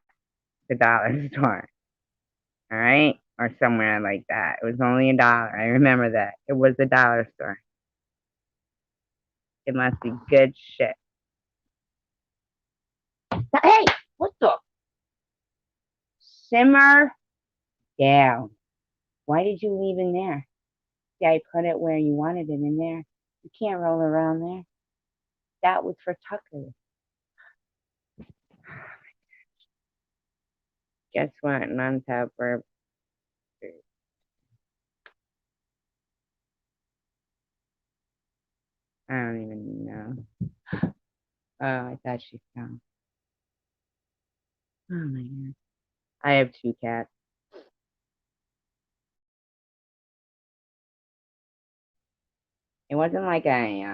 the dollar store. All right, or somewhere like that. It was only $1. I remember that. It was the dollar store. It must be good shit. Hey, what the? Simmer down. Why did you leave in there? See, I put it where you wanted it in there. You can't roll around there. That was for Tucker. Guess what? Nuns have burp. I don't even know. Oh, I thought she fell. Oh my god. I have two cats. It wasn't like went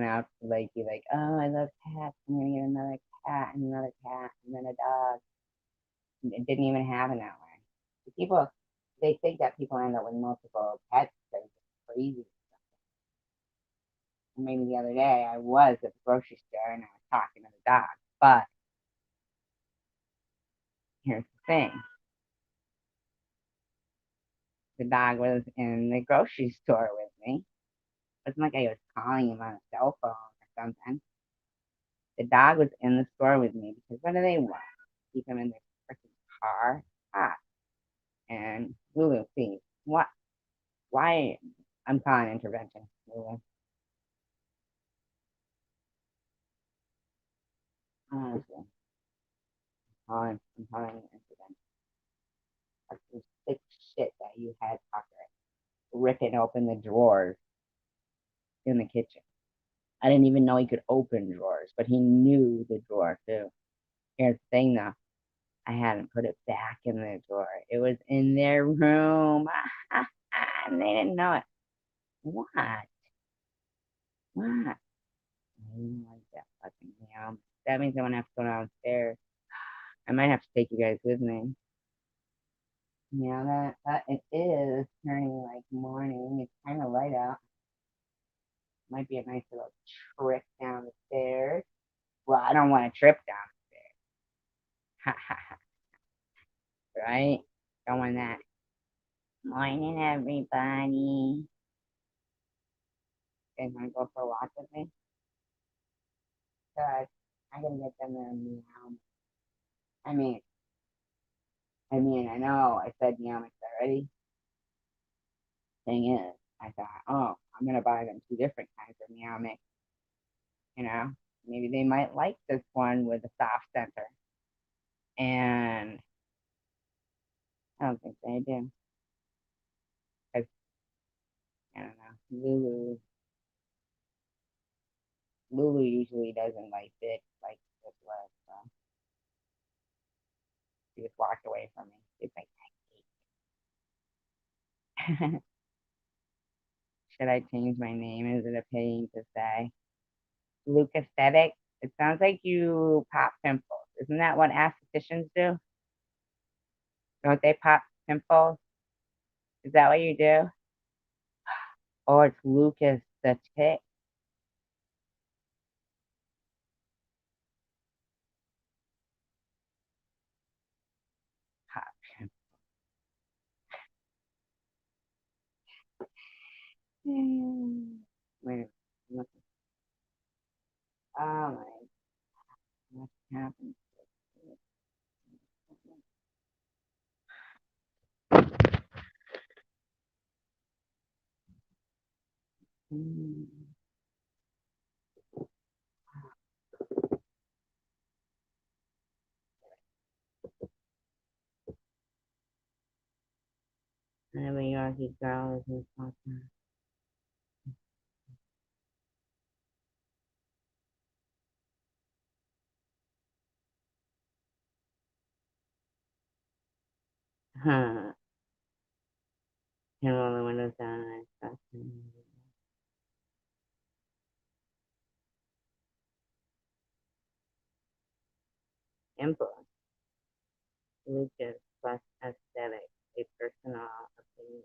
out to like be like, oh, I love cats. I'm gonna get another cat and another cat and then a dog. It didn't even happen that way. The people, they think that people end up with multiple pets. They're just crazy. Maybe the other day I was at the grocery store and I was talking to the dog. But here's the thing. The dog was in the grocery store with me. It wasn't like I was calling him on a cell phone or something. The dog was in the store with me because what do they want? Keep him in their freaking car? Ah, and Lulu, please. What? Why? I'm calling intervention, Lulu. Honestly, I'm calling intervention. That's some sick shit that you had Tucker ripping open the drawers in the kitchen. I didn't even know he could open drawers, but he knew the drawer too. Here's the thing though. I hadn't put it back in the drawer. It was in their room. And they didn't know it. What? What? I didn't like that fucking meow. That means I won't have to go downstairs. I might have to take you guys with me. Yeah, that it is turning like morning. It's kind of light out. Might be a nice little trip down the stairs. Well, I don't want to trip down the stairs. Right? Don't want that. Morning, everybody. You guys want to go for a walk with me? Good. I'm gonna get them a meow. I mean, I mean, I know I said yamics already. Thing is, I thought, oh, I'm gonna buy them two different kinds of yamics. You know, maybe they might like this one with a soft center, and I don't think they do. 'Cause, I don't know, Lulu usually doesn't like this was, so she just walked away from me. She's like, should I change my name? Is it a pain to say? Luke Aesthetic. It sounds like you pop pimples. Isn't that what estheticians do? Don't they pop pimples? Is that what you do? Oh, it's Lucas the tick. Pop pimples. Wait a minute. Oh my, what happened? Hmm. Whenever Yorkie girl is in podcast. Huh. Can roll the windows down and I stop. Influence. Lucas plus aesthetic. A personal opinion.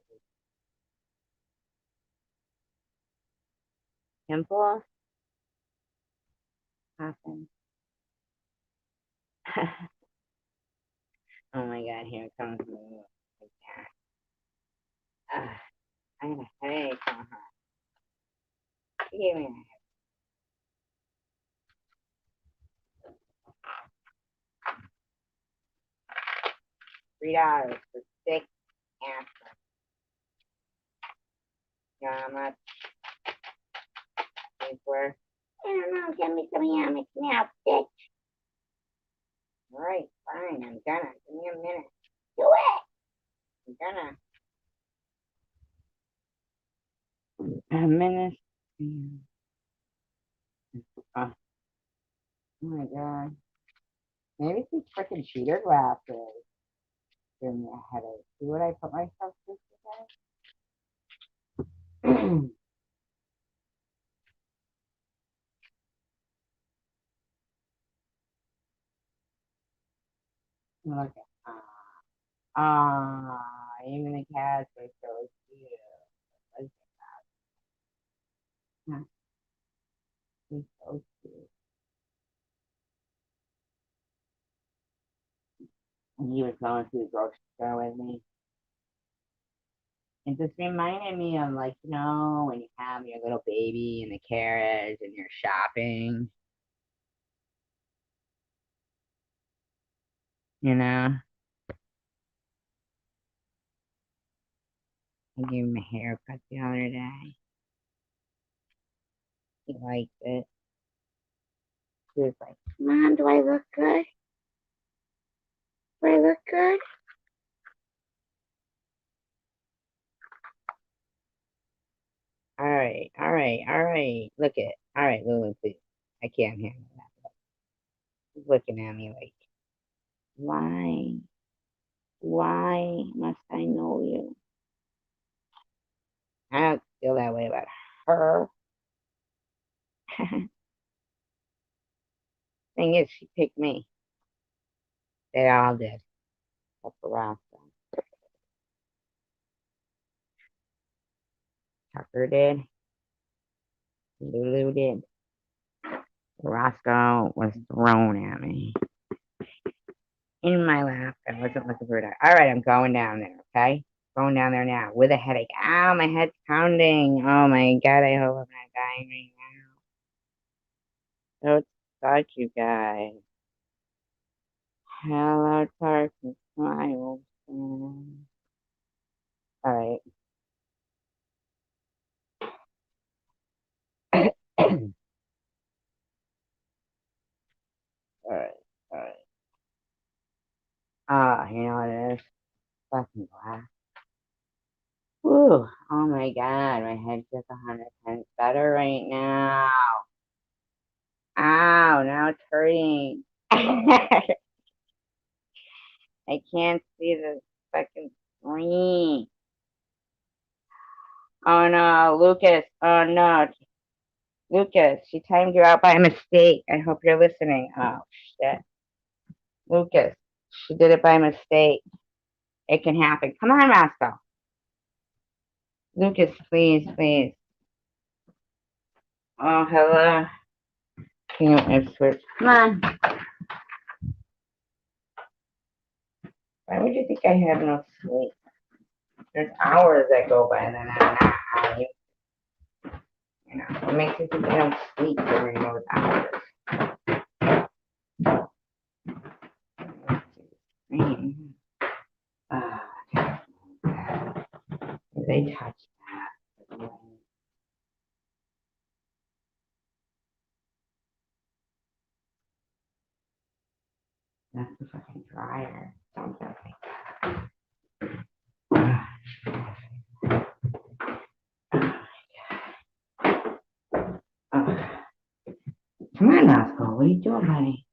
Pimple happen. Oh my god, here it comes. Like I had a headache on her. She gave me $3 for 6 aspirin. You know how much these were? I don't know. Give me some hammocks now, bitch. All right, fine. I'm gonna. Give me a minute. Do it. I'm gonna. A minute. Oh, oh my god. Maybe these freaking cheater glasses give me a headache. See what I put myself through today? Look at even the cats are so cute. Like, huh, he's so cute. And he was going to the grocery store with me. It just reminded me of like, when you have your little baby in the carriage and you're shopping, you know? I gave him a haircut the other day. He liked it. He was like, Mom, do I look good? Do I look good? All right, all right, all right. Look it. All right, Lulu, please. I can't handle that. He's looking at me like, why? Why must I know you? I don't feel that way about her. Thing is, she picked me. They all did. Up around. Tucker did. Lulu did. Roscoe was thrown at me in my lap. I wasn't looking for that. All right, I'm going down there. Okay, going down there now with a headache. Ow, my head's pounding. Oh my god, I hope I'm not dying right now. So suck, you guys. Hello, darkness. I will. All right. All right. All right. Ah, you know what it is? Fucking glass. Whew. Oh my God. My head feels 100 times better right now. Ow. Now it's hurting. I can't see the fucking screen. Oh no, Lucas. Oh no. Lucas, she timed you out by mistake. I hope you're listening. Oh shit. Lucas, she did it by mistake. It can happen. Come on, Roscoe. Lucas, please, please. Oh, hello. Can you switch? Come on. Why would you think I have no sleep? There's hours that go by and then I'm not. You know, what makes you think I don't sleep during those hours? Ah, they touch that. That's the fucking dryer. Don't touch me. Oh. Come on, Roscoe. What are you doing, honey?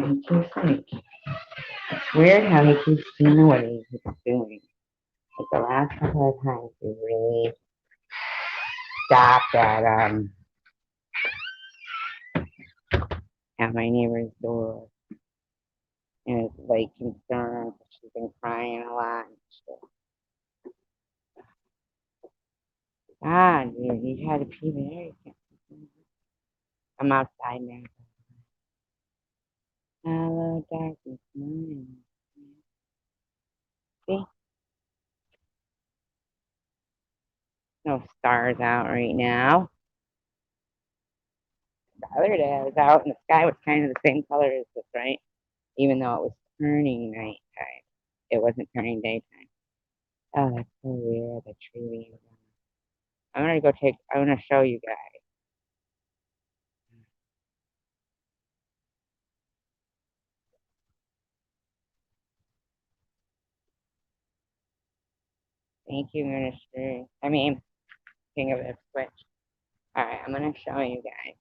He keeps like, it's weird how he keeps doing what he's doing. Like the last couple of times he really stopped at my neighbor's door and is like concerned. She's been crying a lot. Ah, dude, you had to pee there. I'm outside now. Hello, darkness, morning. See, no stars out right now. The other day I was out and the sky was kind of the same color as this, right? Even though it was turning nighttime, it wasn't turning daytime. Oh, that's so weird. The tree leaves. I'm gonna go take. I'm gonna show you guys. Thank you, Ministry. I mean, King of the Switch. All right, I'm gonna show you guys.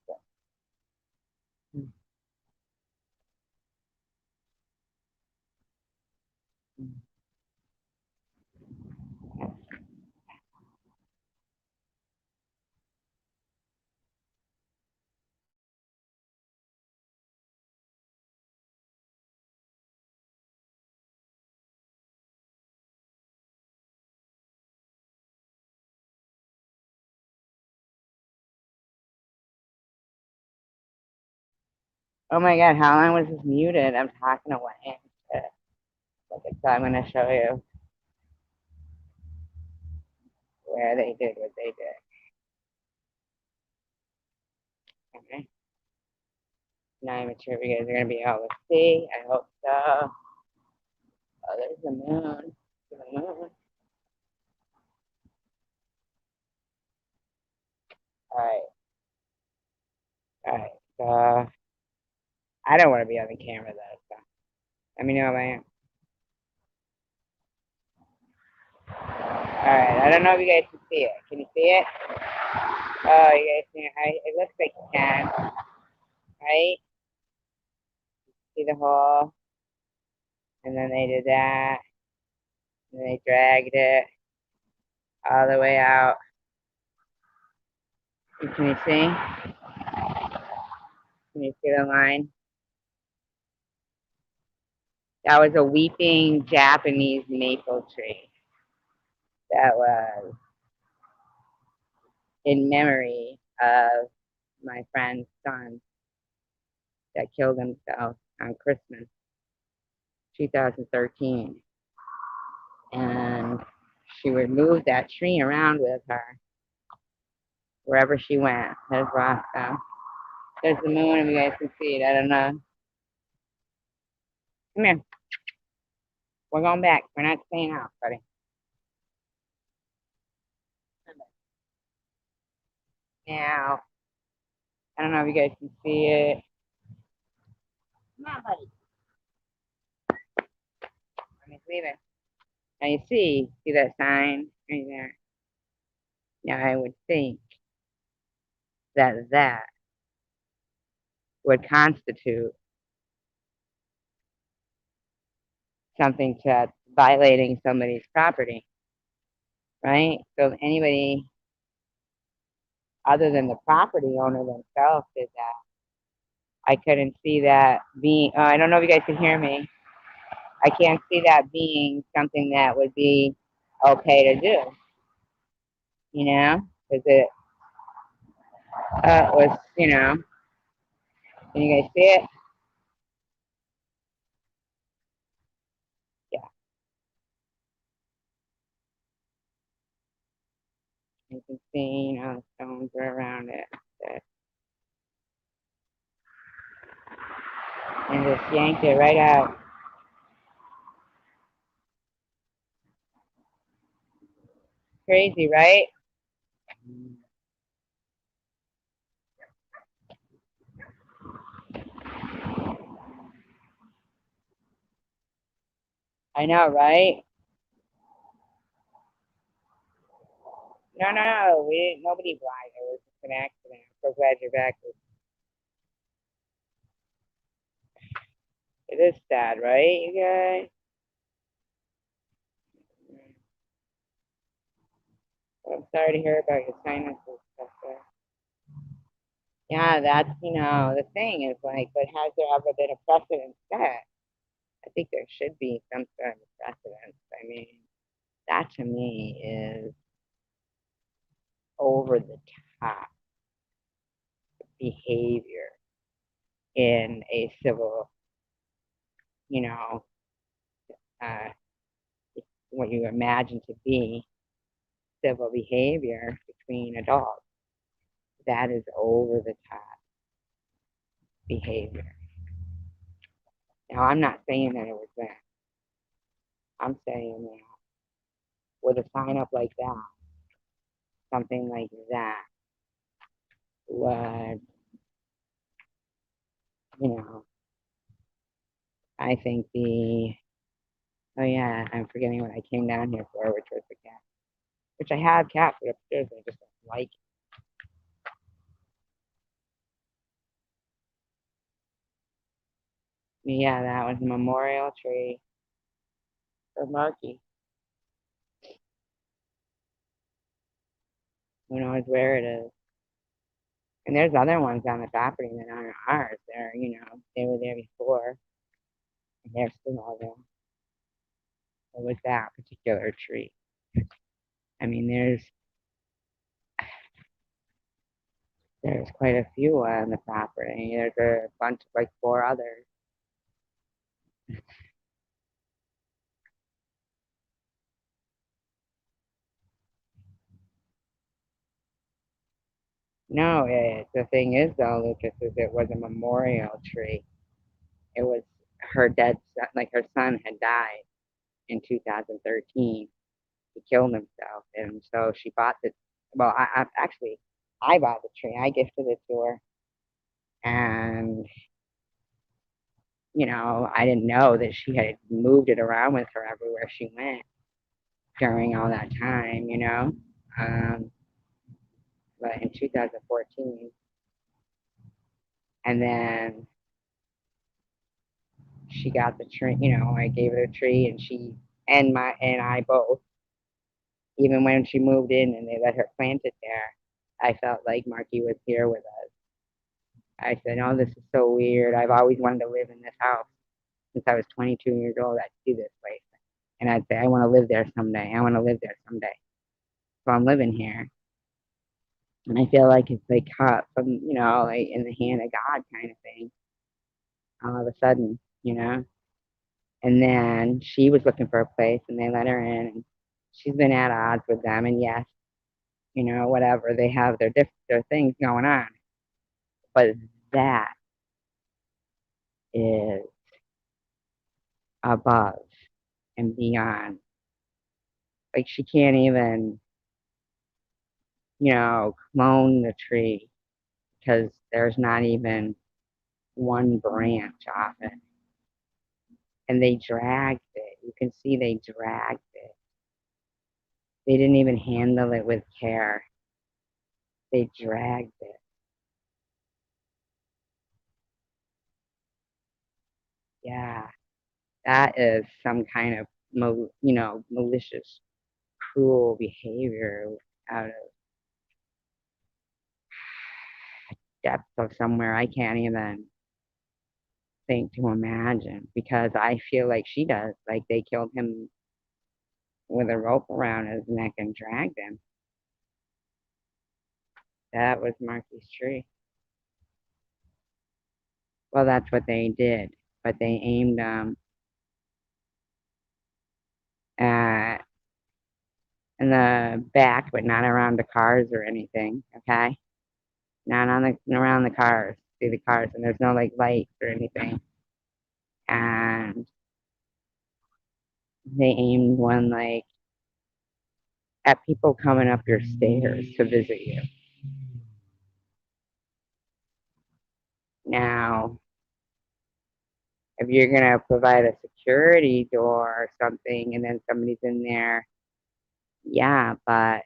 Oh my God, how long was this muted? I'm talking away. Okay, so I'm gonna show you where they did what they did. Okay. Not even sure if you guys are gonna be able to see. I hope so. Oh, there's the moon. The moon. All right. All right. So I don't want to be on the camera though. So let me know if I am. All right. I don't know if you guys can see it. Can you see it? Oh, you guys see it? It looks like you can. Right? See the hole? And then they did that. And they dragged it all the way out. Can you see? Can you see the line? That was a weeping Japanese maple tree. That was in memory of my friend's son that killed himself on Christmas 2013. And she would move that tree around with her wherever she went. There's Roscoe. There's the moon, if you guys can see it. I don't know. Come here. We're going back. We're not staying out, buddy. Now, I don't know if you guys can see it. Come on, buddy. Let me leave it. Now you see that sign right there? Now I would think that that would constitute something to violating somebody's property, right? So if anybody other than the property owner themselves did that, I couldn't see that being. I don't know if you guys can hear me. I can't see that being something that would be okay to do, because it was, can you guys see it? Yeah, you can see, the stones are around it. And just yanked it right out. Crazy, right? I know, right? No, no, no. We didn't. Nobody died. It was just an accident. I'm so glad you're back. It is sad, right, you guys? I'm sorry to hear about your sinuses stuff there. Yeah, that's the thing is like, but has there ever been a precedent set? I think there should be some sort of precedent. I mean, that to me is over the top behavior in a civil, you know, uh, what you imagine to be civil behavior between adults. That is over the top behavior. Now, I'm not saying that it was that. I'm saying that with a sign up like that, something like that would, you know, I think oh yeah, I'm forgetting what I came down here for, which was the cat, which I have cats upstairs, I just don't like. Yeah, that was a memorial tree for Marky. Who knows where it is? And there's other ones on the property that aren't ours. They were there before, and they're still all there. But with that particular tree, I mean, there's quite a few on the property. There's a bunch, like four others. No, the thing is though, Lucas, is it was a memorial tree. It was her dead son, like her son had died in 2013. He killed himself, and so she bought the. Well, I bought the tree. I gifted it to her, and I didn't know that she had moved it around with her everywhere she went during all that time. Um, but in 2014, and then she got the tree. I gave her the tree, and she and I both. Even when she moved in and they let her plant it there, I felt like Marky was here with us. I said, "Oh, this is so weird. I've always wanted to live in this house since I was 22 years old. I'd see this place, and I'd say, I want to live there someday. I want to live there someday. So I'm living here, and I feel like it's like caught from, like in the hand of God kind of thing. All of a sudden, And then she was looking for a place, and they let her in, and she's been at odds with them. And yes, whatever they have their things going on, but that is above and beyond. Like she can't even, clone the tree because there's not even one branch off it. And they dragged it. You can see they dragged it. They didn't even handle it with care. They dragged it. Yeah, that is some kind of, malicious, cruel behavior out of depths of somewhere I can't even think to imagine because I feel like she does. Like they killed him with a rope around his neck and dragged him. That was Marky's tree. Well, that's what they did, but they aimed at in the back, but not around the cars or anything. Okay, not on the around the cars. See the cars, and there's no like lights or anything. And they aimed one like at people coming up your stairs to visit you. Now, if you're gonna provide a security door or something, and then somebody's in there, yeah, but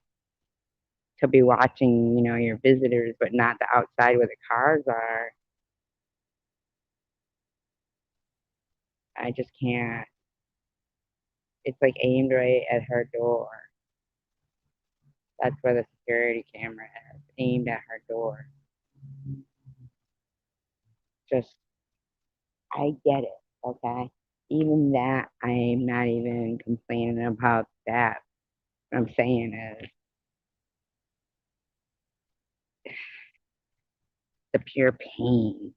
to be watching, your visitors, but not the outside where the cars are. I just can't. It's like aimed right at her door. That's where the security camera is, aimed at her door. Just, I get it, okay? Even that, I'm not even complaining about that. What I'm saying is the pure pain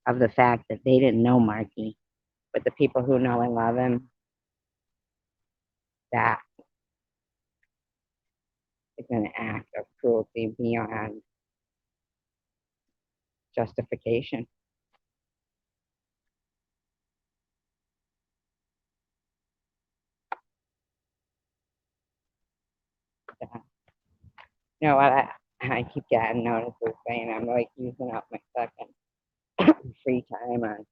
of the fact that they didn't know Marky, but the people who know and love him, that is an act of cruelty beyond justification. Yeah. You know what? I keep getting notices saying I'm like using up my second free time on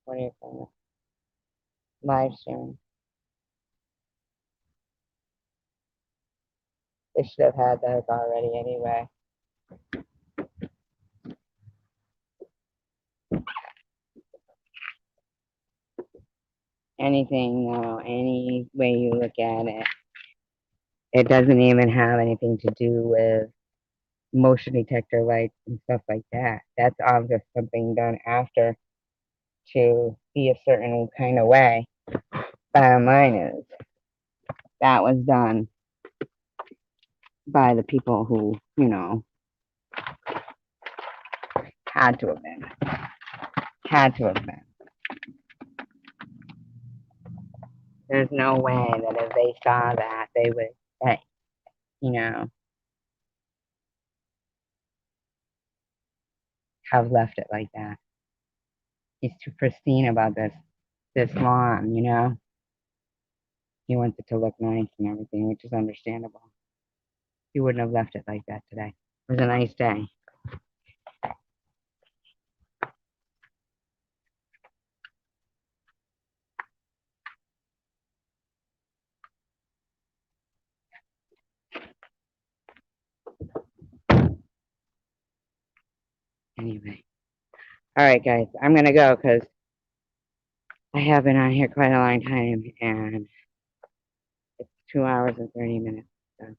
what do you call it? Live streaming. They should have had those already anyway. Anything, any way you look at it, it doesn't even have anything to do with motion detector lights and stuff like that. That's all just something done after to be a certain kind of way. Bottom line is that was done by the people who, had to have been. Had to have been. There's no way that if they saw that, they would, hey, you know, have left it like that. He's too pristine about this lawn. He wants it to look nice and everything, which is understandable. He wouldn't have left it like that today. It was a nice day. Anyway. All right, guys. I'm going to go because I have been on here quite a long time and it's 2 hours and 30 minutes. So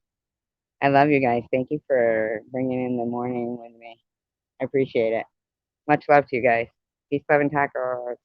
I love you guys. Thank you for bringing in the morning with me. I appreciate it. Much love to you guys. Peace, love, and tacos.